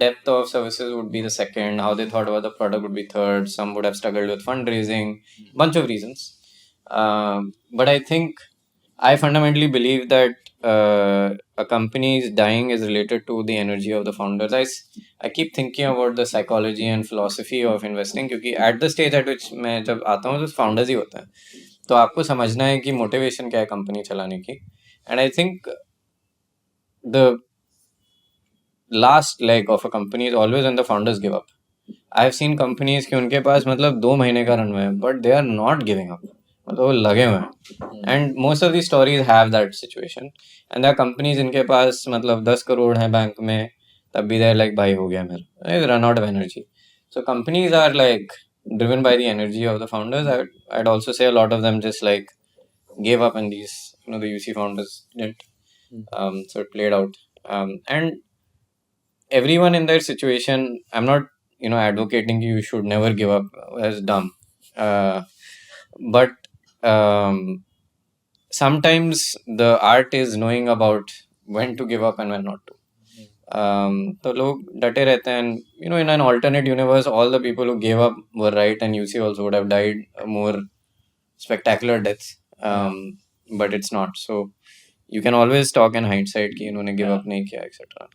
depth of services would be the second, how they thought about the product would be third, some would have struggled with fundraising, bunch of reasons. But I think I fundamentally believe that a company's dying is related to the energy of the founders. I keep thinking about the psychology and philosophy of investing क्योंकि at the stage at which मैं जब आता हूँ तो founders ही होता है, तो आपको समझना है कि motivation क्या है कंपनी चलाने की. And I think the last leg of a company is always when the founders give up. I have seen companies कि उनके पास मतलब 2 महीने का रनवे है, but they are not giving up. मतलब वो लगे हुए हैं. And most of these stories have that situation. And there are companies इनके पास मतलब 10 करोड़ हैं बैंक में, तब भी they're like भाई हो गया मेरा. They run out of energy. So companies are like driven by the energy of the founders. I'd also say a lot of them just like gave up, and these the UC founders didn't. So it played out. And everyone in their situation, I'm not advocating you should never give up. That's dumb. But sometimes the art is knowing about when to give up and when not to. तो लोग डटे रहते हैं, and in an alternate universe all the people who gave up were right, and UC also would have died more spectacular deaths. But it's not. So you can always talk in hindsight कि इन्होंने give up नहीं किया, etc.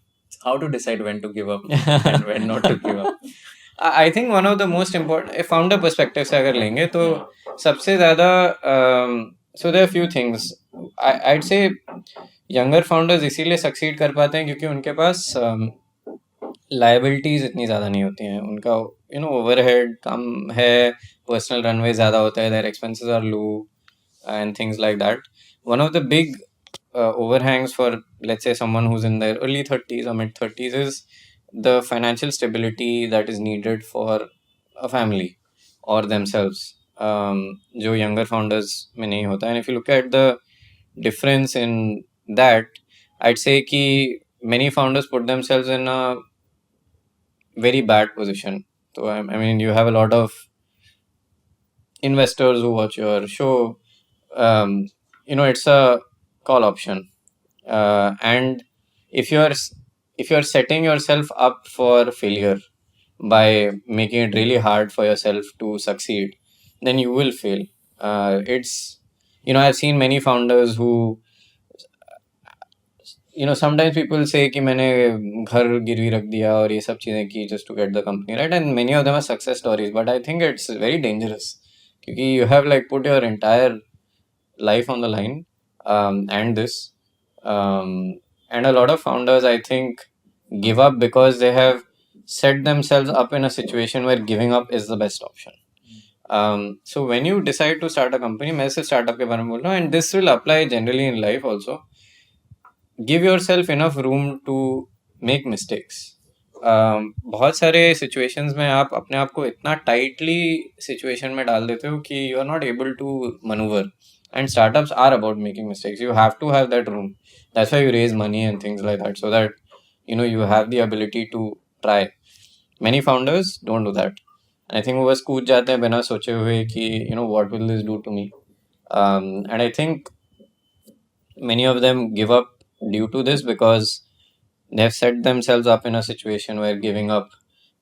How to decide when to give up and when not to give up? I think one of the most important founder perspective से अगर लेंगे तो सबसे ज़्यादा so there are few things. I'd say younger founders इसीलिए succeed कर पाते हैं क्योंकि उनके पास liabilities इतनी ज़्यादा नहीं होती हैं. उनका overhead कम है, personal runway ज़्यादा होता है, their expenses are low and things like that. One of the big overhangs for, let's say, someone who's in their early 30s or mid 30s is the financial stability that is needed for a family or themselves, जो younger founders में नहीं होता. And if you look at the difference in that, I'd say कि many founders put themselves in a very bad position. So I mean, you have a lot of investors who watch your show. It's a call option, and if you're setting yourself up for failure, by making it really hard for yourself to succeed, then you will fail. It's, I've seen many founders who, sometimes people say कि मैंने घर गिरवी रख दिया और ये सब चीज़ें की just to get the company right, and many of them are success stories, but I think it's very dangerous क्योंकि you have like put your entire life on the line, and this, um, and a lot of founders I think give up because they have set themselves up in a situation where giving up is the best option. So when you decide to start a company, मैं सिर्फ startup के बारे में बोल रहा हूँ, and this will apply generally in life also, give yourself enough room to make mistakes. बहुत सारे situations में आप अपने आप को इतना tightly situation में डाल देते हो कि you are not able to maneuver, and startups are about making mistakes. You have to have that room. That's why you raise money and things like that, so that you have the ability to try. Many founders don't do that. I think वो बस कूद जाते हैं बिना सोचे हुए कि what will this do to me, and I think many of them give up due to this because they have set themselves up in a situation where giving up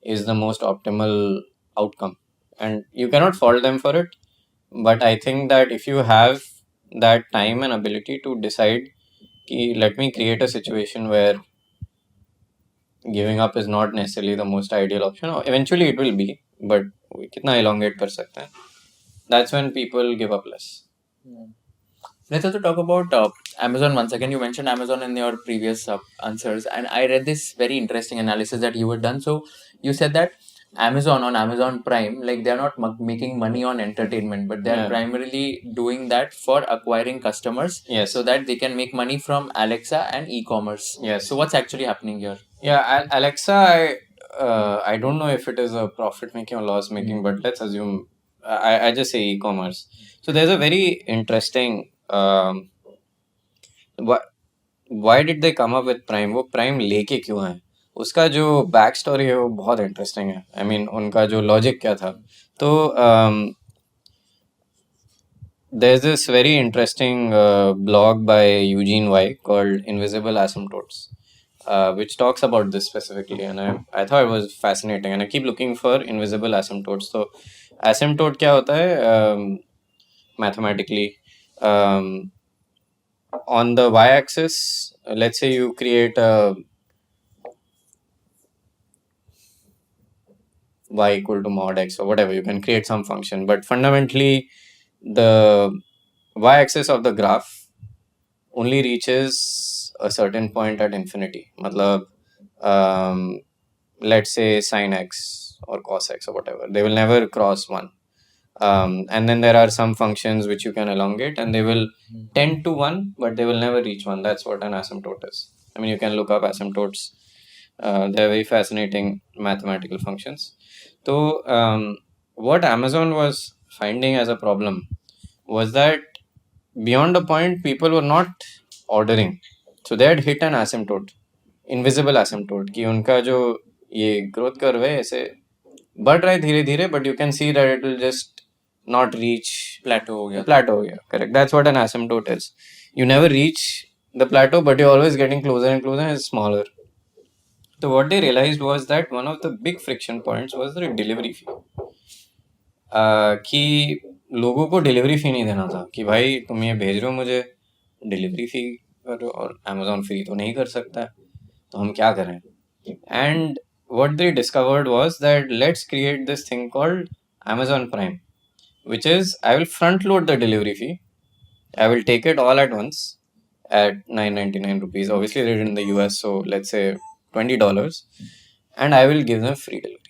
is the most optimal outcome, and you cannot fault them for it. But I think that if you have that time and ability to decide कि let me create a situation where giving up is not necessarily the most ideal option, or eventually it will be, but we कितना elongate कर सकते हैं, that's when people give up less. Let's also talk about Amazon once again. You mentioned Amazon in your previous answers, and I read this very interesting analysis that you had done. So you said that Amazon on Amazon Prime, like they're not making money on entertainment, but they're Yeah. primarily doing that for acquiring customers, Yes. so that they can make money from Alexa and e-commerce. Yes. So what's actually happening here? Yeah, Alexa, I don't know if it is a profit making or loss making, but let's assume I just say e-commerce. So there's a very interesting why did they come up with Prime? वो Prime लेके क्यों आए? उसका जो back story है वो बहुत interesting है. I mean उनका जो लॉजिक क्या था? तो there's this very interesting blog by Eugene Y called Invisible Asymptotes, which talks about this specifically, and I thought it was fascinating, and I keep looking for invisible asymptotes. So asymptote क्या होता है mathematically? On the y-axis, let's say you create a y equal to mod x or whatever, you can create some function, but fundamentally the y-axis of the graph only reaches a certain point at infinity. Matlab, let's say sin x or cos x or whatever, they will never cross 1. And then there are some functions which you can elongate and they will tend to 1, but they will never reach 1. That's what an asymptote is. I mean, you can look up asymptotes. They're very fascinating mathematical functions. So what Amazon was finding as a problem was that beyond a point, people were not ordering. So they had hit an asymptote, invisible asymptote, कि उनका जो ये growth curve है ऐसे बढ़ रहा है धीरे धीरे, but you can see that it will just not reach Plateau हो गया. plateau हो गया. Correct. That's what an asymptote is. You never reach the plateau, but you're always getting closer and closer and it's smaller. So what they realized was that one of the big friction points was the delivery fee. कि लोगों को delivery फी नहीं देना था कि भाई तुम ये भेज रहे हो मुझे, डिलीवरी फी करो, और अमेजोन फ्री तो नहीं कर सकता है, तो हम क्या करें? And what they discovered was that let's create this thing called Amazon Prime, which is I will front load the delivery fee. I will take it all at once at 999 rupees. Obviously, they're in the US, so let's say $20, and I will give them free delivery.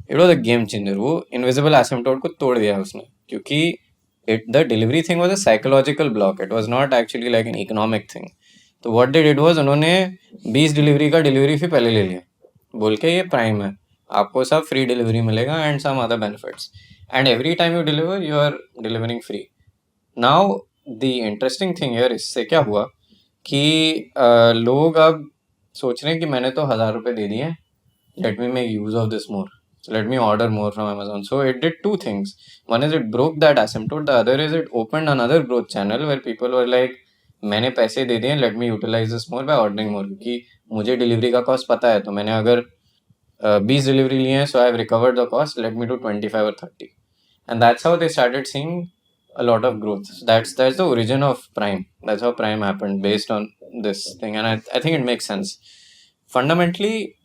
It was a game changer. वो invisible asymptote को तोड़ दिया उसने, क्योंकि the delivery thing was a psychological block. It was not actually like an economic thing. तो what they did was उन्होंने 20 delivery का delivery फी पहले ले लिया, बोल के ये प्राइम है, आपको सब फ्री डिलीवरी मिलेगा and some other benefits, and every time you deliver you are delivering free. Now the interesting thing here, इससे क्या हुआ कि लोग अब सोच रहे हैं कि मैंने तो 1,000 रुपये दे दिए, let me make use of this more, let me order more from Amazon. So it did two things. One is it broke that asymptote. The other is it opened another growth channel where people were like, मैंने पैसे दे दिए, let me utilize this more by ordering more. क्योंकि मुझे delivery का cost पता है, तो मैंने अगर 20 delivery लिए हैं, so I've recovered the cost, let me do 25 or 30. And that's how they started seeing a lot of growth. So that's the origin of Prime. That's how Prime happened, based on this thing. And I think it makes sense. Fundamentally,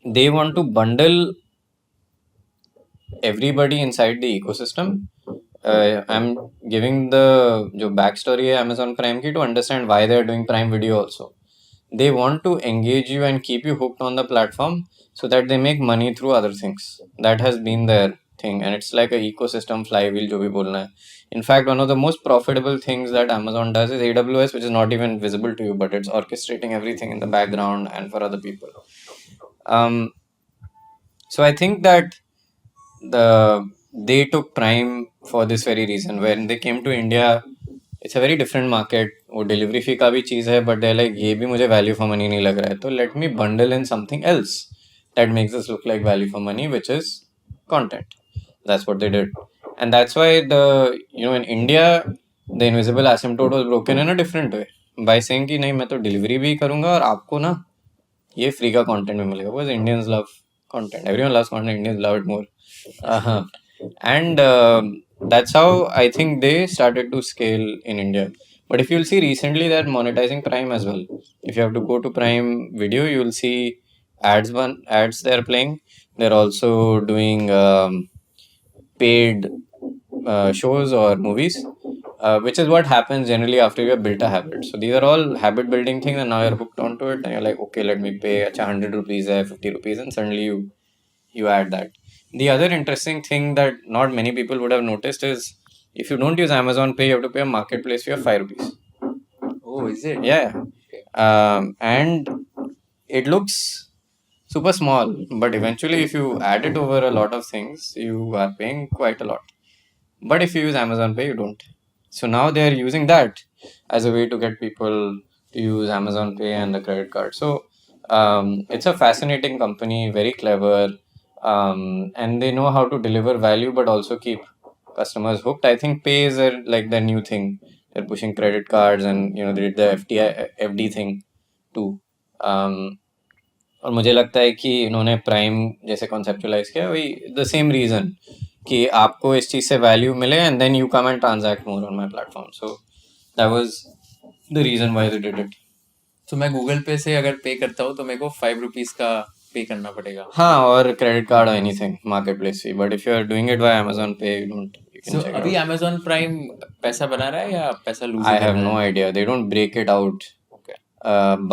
they want to bundle everybody inside the ecosystem. I'm giving the backstory है Amazon Prime की to understand why they're doing Prime Video also. They want to engage you and keep you hooked on the platform so that they make money through other things. That has been their thing, and it's like a ecosystem flywheel जो भी बोलना है. In fact, one of the most profitable things that Amazon does is AWS, which is not even visible to you, but it's orchestrating everything in the background and for other people. So I think that they took Prime for this very reason. When they came to India, it's a very different market. वो delivery fee का भी चीज़ है, but they're like ये भी मुझे value for money नहीं लग रहा है, तो let me bundle in something else that makes this look like value for money, which is content. That's what they did, and that's why in India the invisible asymptote was broken in a different way by saying कि नहीं मैं तो delivery भी करूँगा और आपको ना ये free का content भी मिलेगा, because Indians love content. Everyone loves content. Indians love it more. Uh-huh. And that's how I think they started to scale in India. But if you'll see recently, they're monetizing Prime as well. If you have to go to Prime Video, you'll see ads they're playing. They're also doing paid shows or movies, which is what happens generally after you have built a habit. So these are all habit building things, and now you're hooked onto it, and you're like, okay, let me pay 100 rupees, 50 rupees, and suddenly you add that. The other interesting thing that not many people would have noticed is if you don't use Amazon Pay, you have to pay a marketplace fee of 5 rupees. Oh, is it? Yeah. And it looks super small, but eventually, if you add it over a lot of things, you are paying quite a lot. But if you use Amazon Pay, you don't. So now they are using that as a way to get people to use Amazon Pay and the credit card. So it's a fascinating company, very clever, and they know how to deliver value but also keep customers hooked. I think Pay is like the new thing. They're pushing credit cards, and they did the FD thing too. और मुझे लगता है कि इन्होंने prime जैसे conceptualise किया वही the same reason कि आपको इस चीज़ से वैल्यू मिले and then you come and transact more on my platform. So that was the reason why they did it. तो मैं गूगल पे से अगर पे करता हूँ तो मेरे को 5 रुपीज का पे करना पड़ेगा. हाँ, और क्रेडिट कार्ड और anything marketplace fee. But if you are doing it by Amazon Pay you don't. So अभी Amazon Prime पैसा बना रहा है या पैसा loose? I have no idea. They don't break it out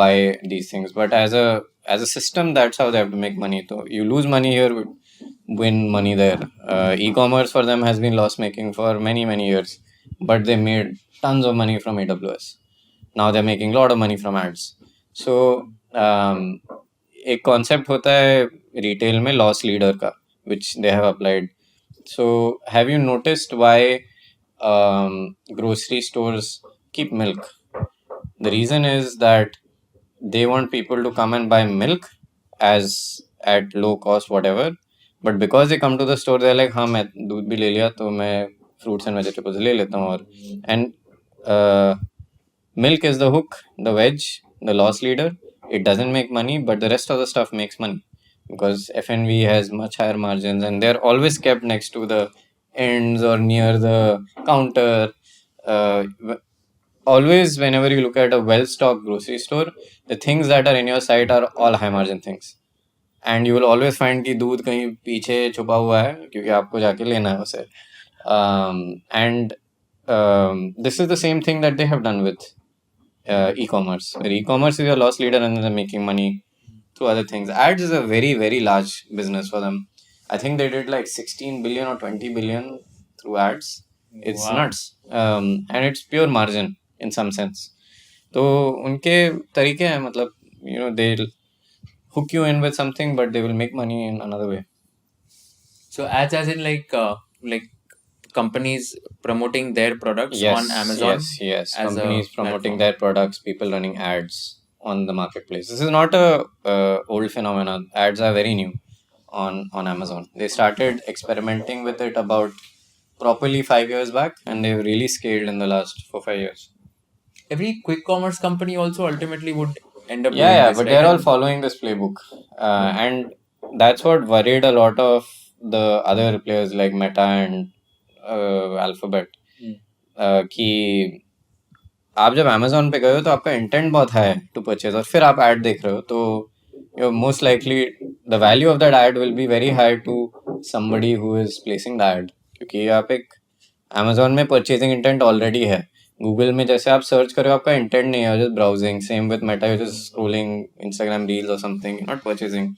by these things. But as a system, that's how they have to make money. So you lose money here, win money there. E-commerce for them has been loss making for many years, but they made tons of money from AWS. Now they're making a lot of money from ads. So एक concept होता है retail में loss leader का, which they have applied. So have you noticed why grocery stores keep milk? The reason is that they want people to come and buy milk as at low cost whatever, but because they come to the store they're like हाँ मैं दूध भी ले लिया तो मैं fruits and vegetables ले लेता हूँ. और and milk is the hook, the wedge, the loss leader. It doesn't make money, but the rest of the stuff makes money because FNV has much higher margins and they're always kept next to the ends or near the counter. Always whenever you look at a well-stocked grocery store, the things that are in your sight are all high margin things, and you will always find कि दूध कहीं पीछे छुपा हुआ है क्योंकि आपको जाके लेना है उसे. And this is the same thing that they have done with e-commerce. Where e-commerce is a loss leader and they're making money through other things. Ads is a very large business for them. I think they did like 16 billion or 20 billion through ads. It's nuts. And it's pure margin in some sense. तो उनके तरीके हैं, मतलब they'll hook you in with something but they will make money in another way. So ads as in like companies promoting their products on Amazon. Yes. as a Companies promoting platform. their products, people running ads on the marketplace. This is not a old phenomenon. Ads are very new on Amazon. They started experimenting with it about properly 5 years back, and they've really scaled in the last 4-5 years. Every quick commerce company also ultimately would end up doing Yeah, this, but right? they're all following this playbook. And that's what worried a lot of the other players like Meta and Alphabet. कि आप जब Amazon पे गए हो तो आपका intent बहुत high है टू परचेज और फिर आप ऐड देख रहे हो तो you're most likely the value of that ad will be very high to somebody who is placing the ad क्योंकि आप एक Amazon में परचेजिंग इंटेंट ऑलरेडी है. गूगल में जैसे आप सर्च करो आपका इंटेंट नहीं है, just browsing. Same with Meta, you just scrolling Instagram reels और समथिंग, नॉट परचेजिंग.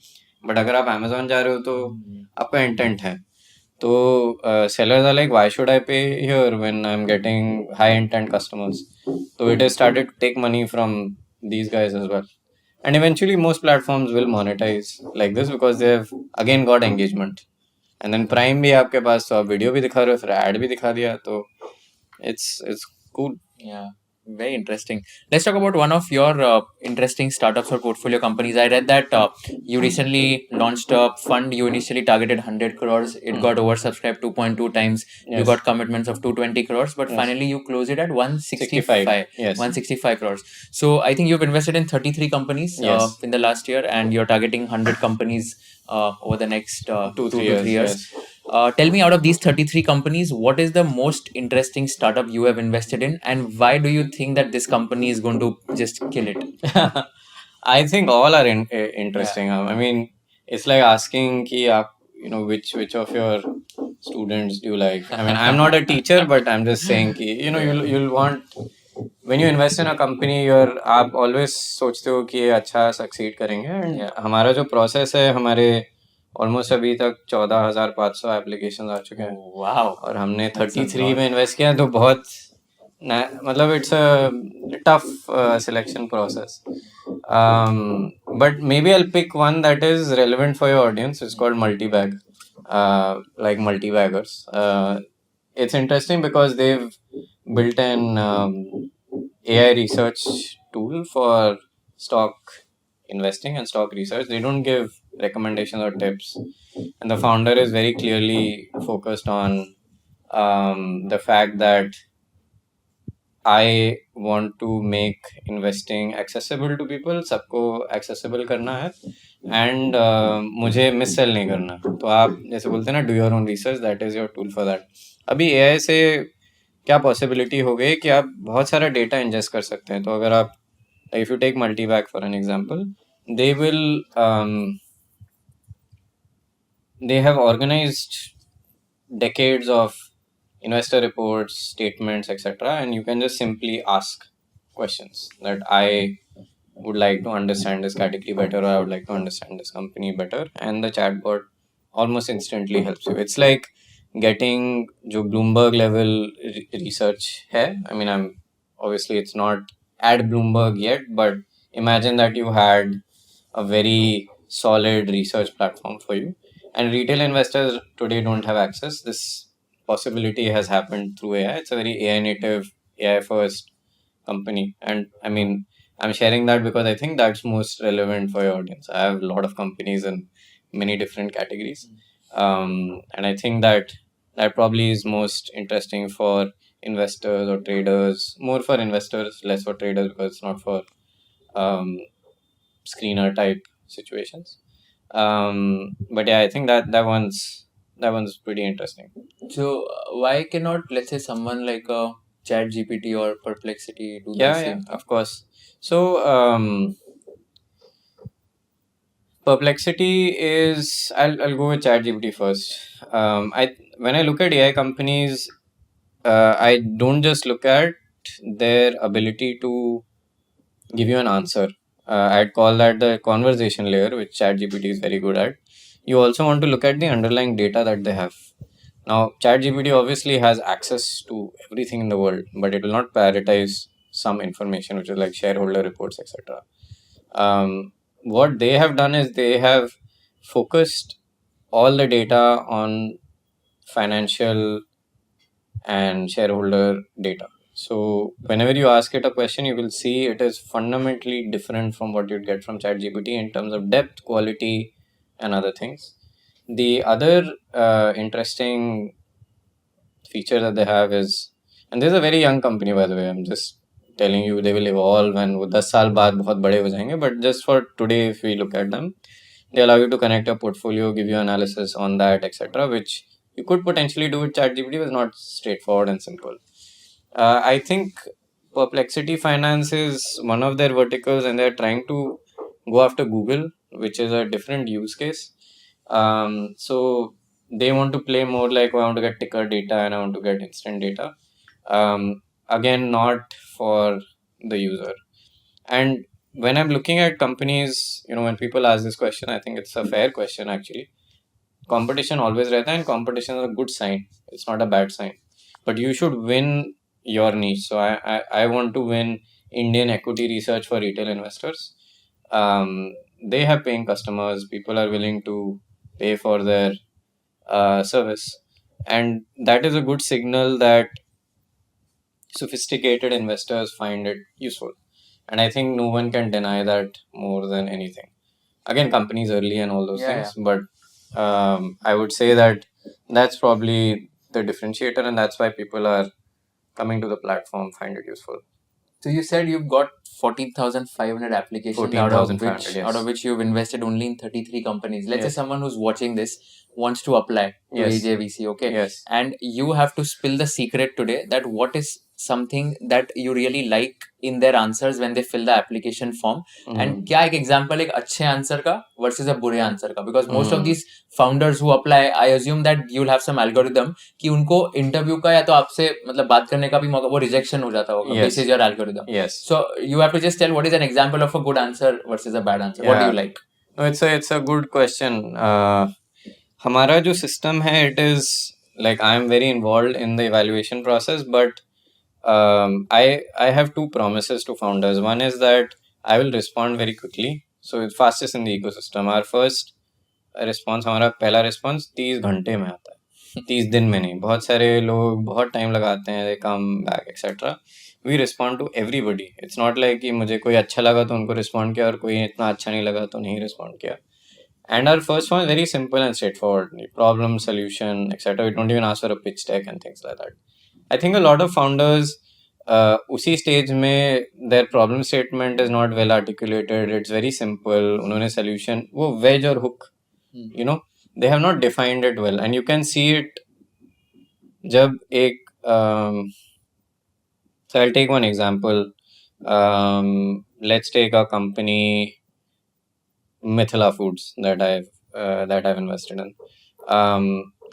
बट अगर आप Amazon जा रहे हो तो आपका इंटेंट है. तो sellers are like, why should I pay here when I'm getting high intent customers? So it has started to take money from these guys as well. And eventually most platforms will monetize like this because they have again got engagement. And then Prime भी आपके पास, तो आप video भी दिखा रहे हो, फिर add भी दिखा दिया, तो it's cool. Yeah, very interesting. Let's talk about one of your interesting startups or portfolio companies. I read that you recently launched a fund. You initially targeted 100 crores. It got oversubscribed 2.2 times. You Yes. got commitments of 220 crores, but Yes. finally you closed it at 65. 165. Yes. 165 crores. So I think you've invested in 33 companies Yes. in the last year, and you're targeting 100 companies over the next 2-3 2 to years. 3 years. Yes. Tell me, out of these 33 companies, what is the most interesting startup you have invested in, and why do you think that this company is going to just kill it? I think all are interesting. I mean, it's like asking ki aap, which of your students do you like? I mean, I'm not a teacher, but I'm just saying ki, you'll want, when you invest in a company, आप always सोचते हो कि ये अच्छा succeed करेंगे. And हमारा जो process है, हमारे ऑलमोस्ट अभी तक 14,500 एप्लीकेशन आ चुके हैं. Wow. और हमने 33 में इन्वेस्ट किया, तो बहुत मतलब it's a tough selection process. But maybe I pick one that is relevant for your audience. It's called multibag, like multibaggers. It's interesting because they've built an AI research tool for stock investing and stock research. They don't give recommendations or tips, and the founder is very clearly focused on the fact that I want to make investing accessible to people. सबको accessible करना है, and मुझे miss cell नहीं करना. तो आप जैसे बोलते हैं ना, do your own research, that is your tool for that. अभी AI से क्या possibility हो गई कि आप बहुत सारा data ingest कर सकते हैं. तो अगर आप, if you take Multibag for an example, they will they have organized decades of investor reports, statements, etc., and you can just simply ask questions that I would like to understand this category better, or I would like to understand this company better, and the chatbot almost instantly helps you. It's like getting जो Bloomberg level research है. I mean, obviously it's not at Bloomberg yet, but imagine that you had a very solid research platform for you. And retail investors today don't have access. This possibility has happened through AI. It's a very AI native, AI first company. And I mean, I'm sharing that because I think that's most relevant for your audience. I have a lot of companies in many different categories. And I think that probably is most interesting for investors or traders. More for investors, less for traders, because it's not for screener type situations. But yeah, I think that one's pretty interesting. So why cannot, let's say, someone like a Chat GPT or Perplexity do the Yeah, same? of course. So Perplexity is, I'll go with ChatGPT first. When I look at AI companies, I don't just look at their ability to give you an answer. I'd call that the conversation layer, which ChatGPT is very good at. You also want to look at the underlying data that they have. Now, ChatGPT obviously has access to everything in the world, but it will not prioritize some information, which is like shareholder reports, etc. What they have done is they have focused all the data on financial and shareholder data. So whenever you ask it a question, you will see it is fundamentally different from what you'd get from ChatGPT in terms of depth, quality, and other things. The other interesting feature that they have is, and this is a very young company, by the way, I'm just telling you, they will evolve and वो 10 साल बाद बहुत बड़े हो जाएंगे, but just for today, if we look at them, They allow you to connect your portfolio, give you analysis on that, etc., which you could potentially do with ChatGPT, was not straightforward and simple. I think Perplexity Finance is one of their verticals, and they're trying to go after Google, which is a different use case. So they want to play more like, I want to get ticker data and I want to get instant data. Again, not for the user. And when I'm looking at companies, when people ask this question, I think it's a fair question actually. Competition always रहता है, and competition is a good sign. It's not a bad sign. But you should win your niche. So I want to win Indian equity research for retail investors. They have paying customers. People are willing to pay for their service. And that is a good signal that sophisticated investors find it useful. And I think no one can deny that more than anything. Again, companies early and all those things, but I would say that that's probably the differentiator, and that's why people are coming to the platform, find it useful. So you said you've got 14,500 applications, out of 14,500, which yes. you've invested only in 33 companies. Let's say Yes. someone who's watching this wants to apply to Yes. AJVC, okay? Yes. And you have to spill the secret today that what is something that you really like in their answers when they fill the application form, and क्या एक example एक अच्छे answer का versus a बुरे answer का, because most of these founders who apply, I assume that you'll have some algorithm कि उनको interview का या तो आपसे मतलब बात करने का भी मौका, वो rejection हो जाता होगा. Yes. This is your algorithm. Yes. So you have to just tell what is an example of a good answer versus a bad answer. What do you Yeah. like? No, it's a good question. हमारा जो system है, it is like I am very involved in the evaluation process, but I have two promises to founders. One is that I will respond very quickly. So it's fastest in the ecosystem. Our first response, हमारा पहला response 30 घंटे में आता है, 30 दिन में नहीं. बहुत सारे लोग बहुत टाइम लगाते हैं, they come back etc. We respond to everybody. It's not like कि मुझे कोई अच्छा लगा तो उनको respond किया और कोई इतना अच्छा नहीं लगा तो नहीं respond किया. And our first one is very simple and straightforward. Problem, solution, etc. We don't even ask for a pitch deck and things like that. I think a lot of founders उसी stage में their problem statement is not well articulated. It's very simple. उन्होंने solution वो wedge और hook, they have not defined it well, and you can see it जब एक so I'll take one example. Let's take a company Mithila Foods that I've invested in.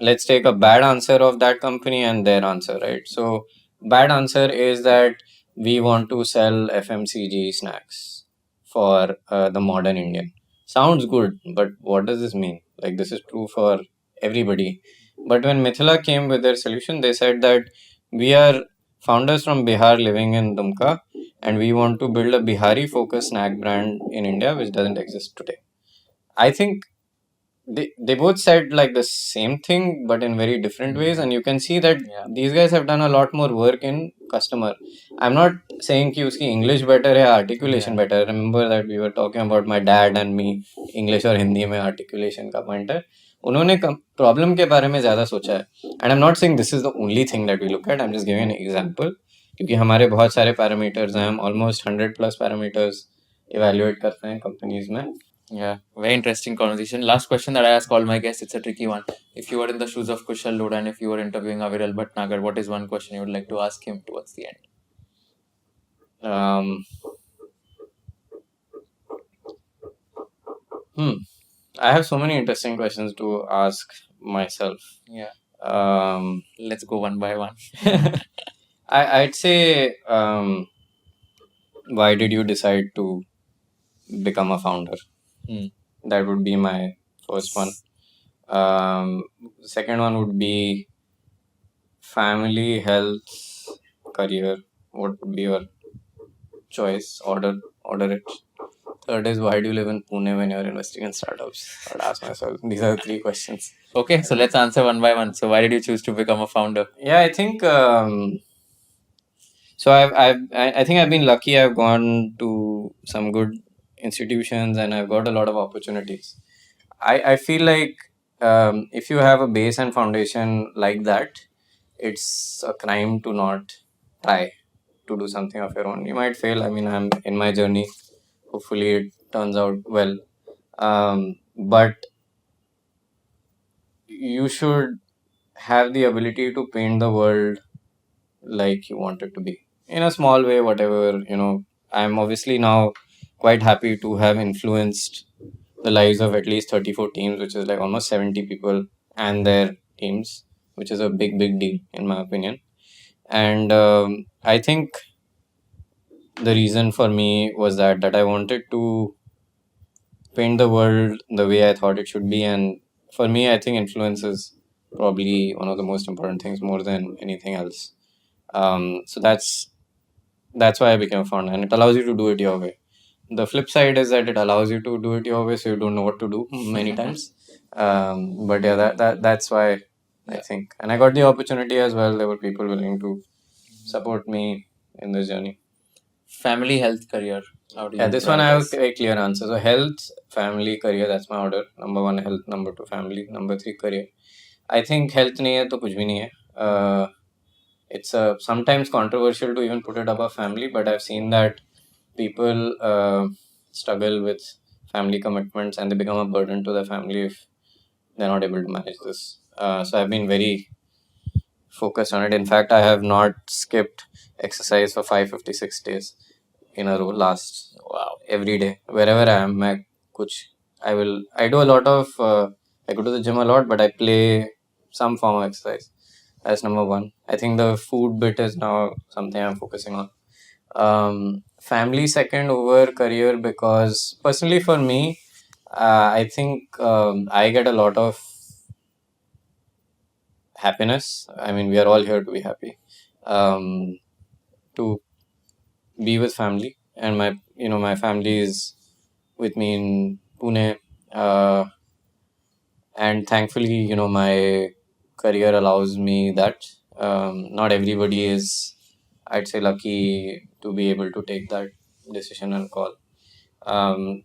Let's take a bad answer of that company and their answer, right? So bad answer is that we want to sell FMCG snacks for the modern Indian. Sounds good, but what does this mean? Like, this is true for everybody. But when Mithila came with their solution, they said that we are founders from Bihar living in Dumka, and we want to build a Bihari focused snack brand in India, which doesn't exist today. I think they both said like the same thing but in very different ways, and you can see that these guys have done a lot more work in customer. I'm not saying कि उसकी English better है, articulation better. Remember that we were talking about my dad and me, English और हिंदी में articulation का point है. उन्होंने problem के बारे में ज़्यादा सोचा है. And I'm not saying this is the only thing that we look at. I'm just giving an example क्योंकि हमारे बहुत सारे parameters हैं. हम almost 100+ parameters evaluate करते हैं companies में. Yeah, very interesting conversation. Last question that I ask all my guests, it's a tricky one. If you were in the shoes of Kushal Lodha and if you were interviewing Aviral Bhatnagar, what is one question you would like to ask him towards the end? I have so many interesting questions to ask myself. Yeah. Let's go one by one. I'd say, why did you decide to become a founder? That would be my first one. Second one would be family, health, career. What would be your choice? Order it. Third is, why do you live in Pune when you're investing in startups? I'd ask myself. These are the three questions. Okay, so let's answer one by one. So why did you choose to become a founder? Yeah, I think so. I think I've been lucky. I've gone to some good institutions and I've got a lot of opportunities. I feel like if you have a base and foundation like that, it's a crime to not try to do something of your own. You might fail. I mean, I'm in my journey. Hopefully, it turns out well. but you should have the ability to paint the world like you want it to be in a small way, whatever. I'm obviously now quite happy to have influenced the lives of at least 34 teams, which is like almost 70 people and their teams, which is a big, big deal in my opinion. And I think the reason for me was that I wanted to paint the world the way I thought it should be. And for me, I think influence is probably one of the most important things more than anything else. So that's why I became a founder, and it allows you to do it your way. The flip side is that it allows you to do it your way, so you don't know what to do many times. But yeah, that's why I think, and I got the opportunity as well. There were people willing to support me in this journey. Family, health, career. How do you Yeah, this one I have prioritize? a very clear answer. So health, family, career. That's my order. Number one, health. Number two, family. Number three, career. I think health नहीं है तो कुछ भी नहीं है. It's sometimes controversial to even put it above family, but I've seen that people struggle with family commitments and they become a burden to their family if they're not able to manage this. So I've been very focused on it. In fact, I have not skipped exercise for 556 days in a row last. Wow. Every day, wherever I am, I do a lot of, I go to the gym a lot, but I play some form of exercise. That's number one. I think the food bit is now something I'm focusing on. Family second over career, because personally for me, I think I get a lot of happiness. I mean, we are all here to be happy, to be with family, and my family is with me in Pune, and thankfully, my career allows me that. Not everybody is, I'd say, lucky to be able to take that decision and call. And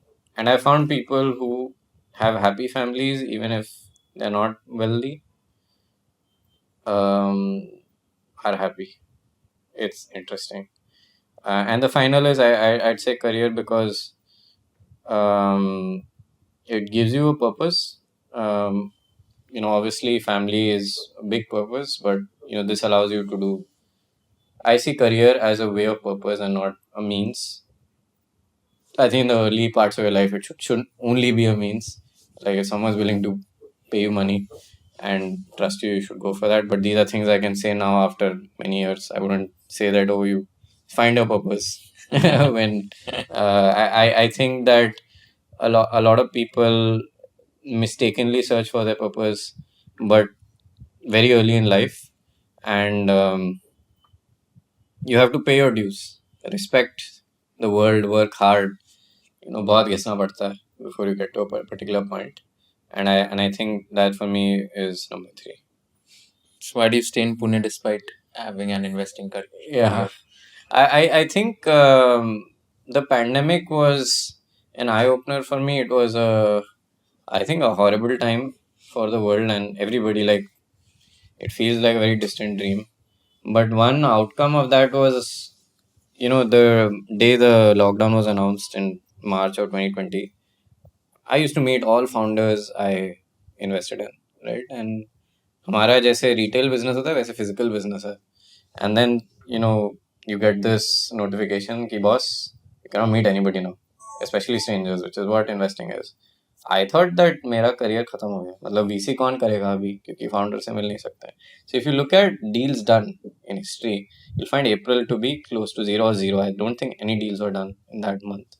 I found people who have happy families, even if they're not wealthy, um, are happy. It's interesting. And the final is, I'd say, career, because um, it gives you a purpose. Obviously, family is a big purpose, but this allows you to do. I see career as a way of purpose and not a means. I think in the early parts of your life, it should only be a means. Like if someone's willing to pay you money and trust you, you should go for that. But these are things I can say now after many years. I wouldn't say that, oh, you find a purpose. When I think that a lot of people mistakenly search for their purpose, but very early in life, and you have to pay your dues, respect the world, work hard. बहुत घिसना पड़ता है before you get to a particular point, and I think that for me is number three. So why do you stay in Pune despite having an investing career? Yeah, I think the pandemic was an eye opener for me. It was I think a horrible time for the world and everybody. Like it feels like a very distant dream. But one outcome of that was, the day the lockdown was announced in March of 2020, I used to meet all founders I invested in, right? And हमारा जैसे retail business होता है वैसे physical business है. And then, you get this notification कि boss, you cannot meet anybody now, especially strangers, which is what investing is. I thought that मेरा career खत्म हो गया. मतलब VC कौन करेगा अभी, क्योंकि founder से मिल नहीं सकता है. So if you look at deals done in history, you'll find April to be close to zero or zero. I don't think any deals were done in that month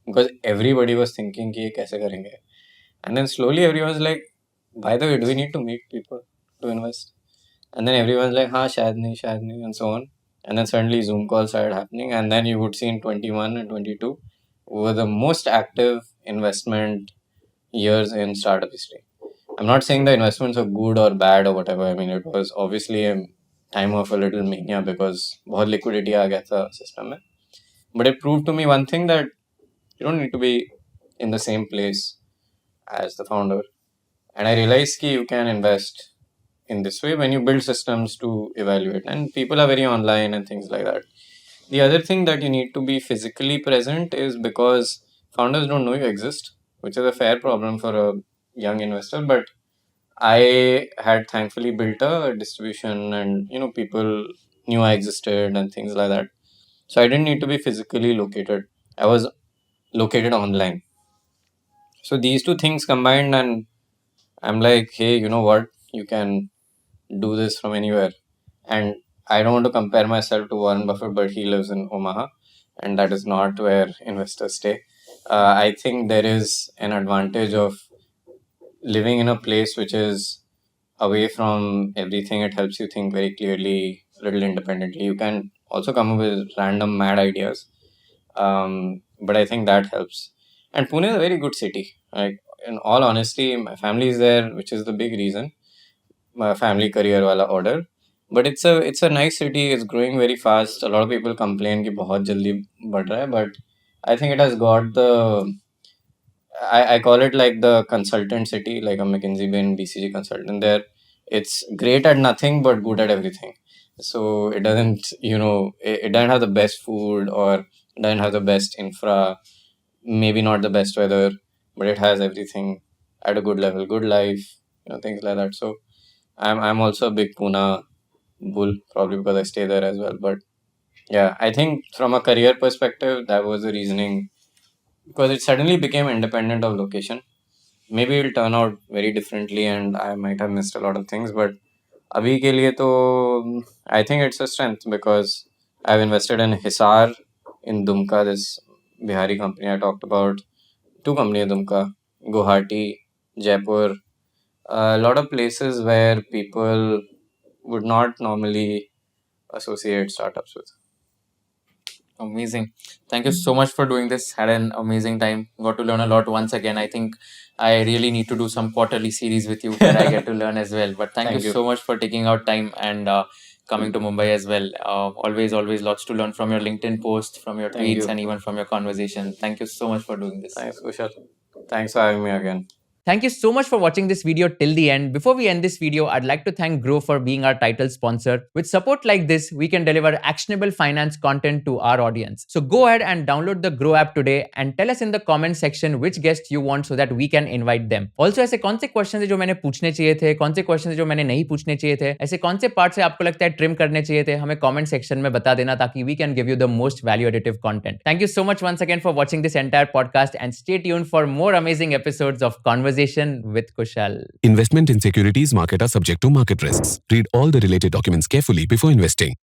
because everybody was thinking कि ये कैसे करेंगे. And then slowly everyone's like, by the way, do we need to meet people to invest? And then everyone's like, हाँ शायद नहीं, and so on. And then suddenly Zoom calls started happening, and then you would see in 21 and 22 were the most active investment years in startup history. I'm not saying the investments are good or bad or whatever. I mean, it was obviously a time of a little mania because बहुत liquidity आ गया था system में. But it proved to me one thing, that you don't need to be in the same place as the founder. And I realized that you can invest in this way when you build systems to evaluate, and people are very online and things like that. The other thing that you need to be physically present is because founders don't know you exist which is a fair problem for a young investor. But I had thankfully built a distribution, and people knew I existed and things like that. So I didn't need to be physically located. I was located online. So these two things combined, and I'm like, hey, you know what? You can do this from anywhere. And I don't want to compare myself to Warren Buffett, but he lives in Omaha, and that is not where investors stay. I think there is an advantage of living in a place which is away from everything. It helps you think very clearly, a little independently. You can also come up with random mad ideas, but I think that helps. And Pune is a very good city. Like, in all honesty, my family is there, which is the big reason. My family career wala order. But it's a nice city. It's growing very fast. A lot of people complain कि बहुत जल्दी बढ़ रहा है, but I think it has got I call it like the consultant city, like a McKinsey bin BCG consultant there. It's great at nothing but good at everything. So it doesn't, it doesn't have the best food, or doesn't have the best infra, maybe not the best weather, but it has everything at a good level, good life, things like that. So I'm also a big Pune bull, probably because I stay there as well. But yeah, I think from a career perspective, that was the reasoning, because it suddenly became independent of location. Maybe it will turn out very differently, and I might have missed a lot of things. But abhi ke liye to, I think it's a strength, because I've invested in Hisar in Dumka, this Bihari company I talked about, two companies in Dumka, Guwahati, Jaipur, a lot of places where people would not normally associate startups with. Amazing. Thank you so much for doing this. Had an amazing time. Got to learn a lot once again. I think I really need to do some quarterly series with you where I get to learn as well. But thank Thank you you. so much for taking out time and coming to Mumbai as well. Always lots to learn from your LinkedIn post, from your Thank tweets, you. and even from your conversation. Thank you so much for doing this. Thanks, Kushal. Thanks for having me again. Thank you so much for watching this video till the end. Before we end this video, I'd like to thank Grow for being our title sponsor. With support like this, we can deliver actionable finance content to our audience. So go ahead and download the Grow app today and tell us in the comment section which guest you want so that we can invite them. Also, ऐसे कौन से question है जो मैंने पूछने चाहिए थे, कौन से क्वेश्चन है जो मैंने नहीं पूछने चाहिए थे, ऐसे कौन से पार्ट्स है आपको लगता है ट्रिम करने चाहिए थे, हमें कमेंट सेक्शन में बता देना ताकि we can give you the most value additive content. Thank you so much once again for watching this entire podcast, and stay tuned for more amazing episodes of Conversation with Kushal. Investment in securities market are subject to market risks. Read all the related documents carefully before investing.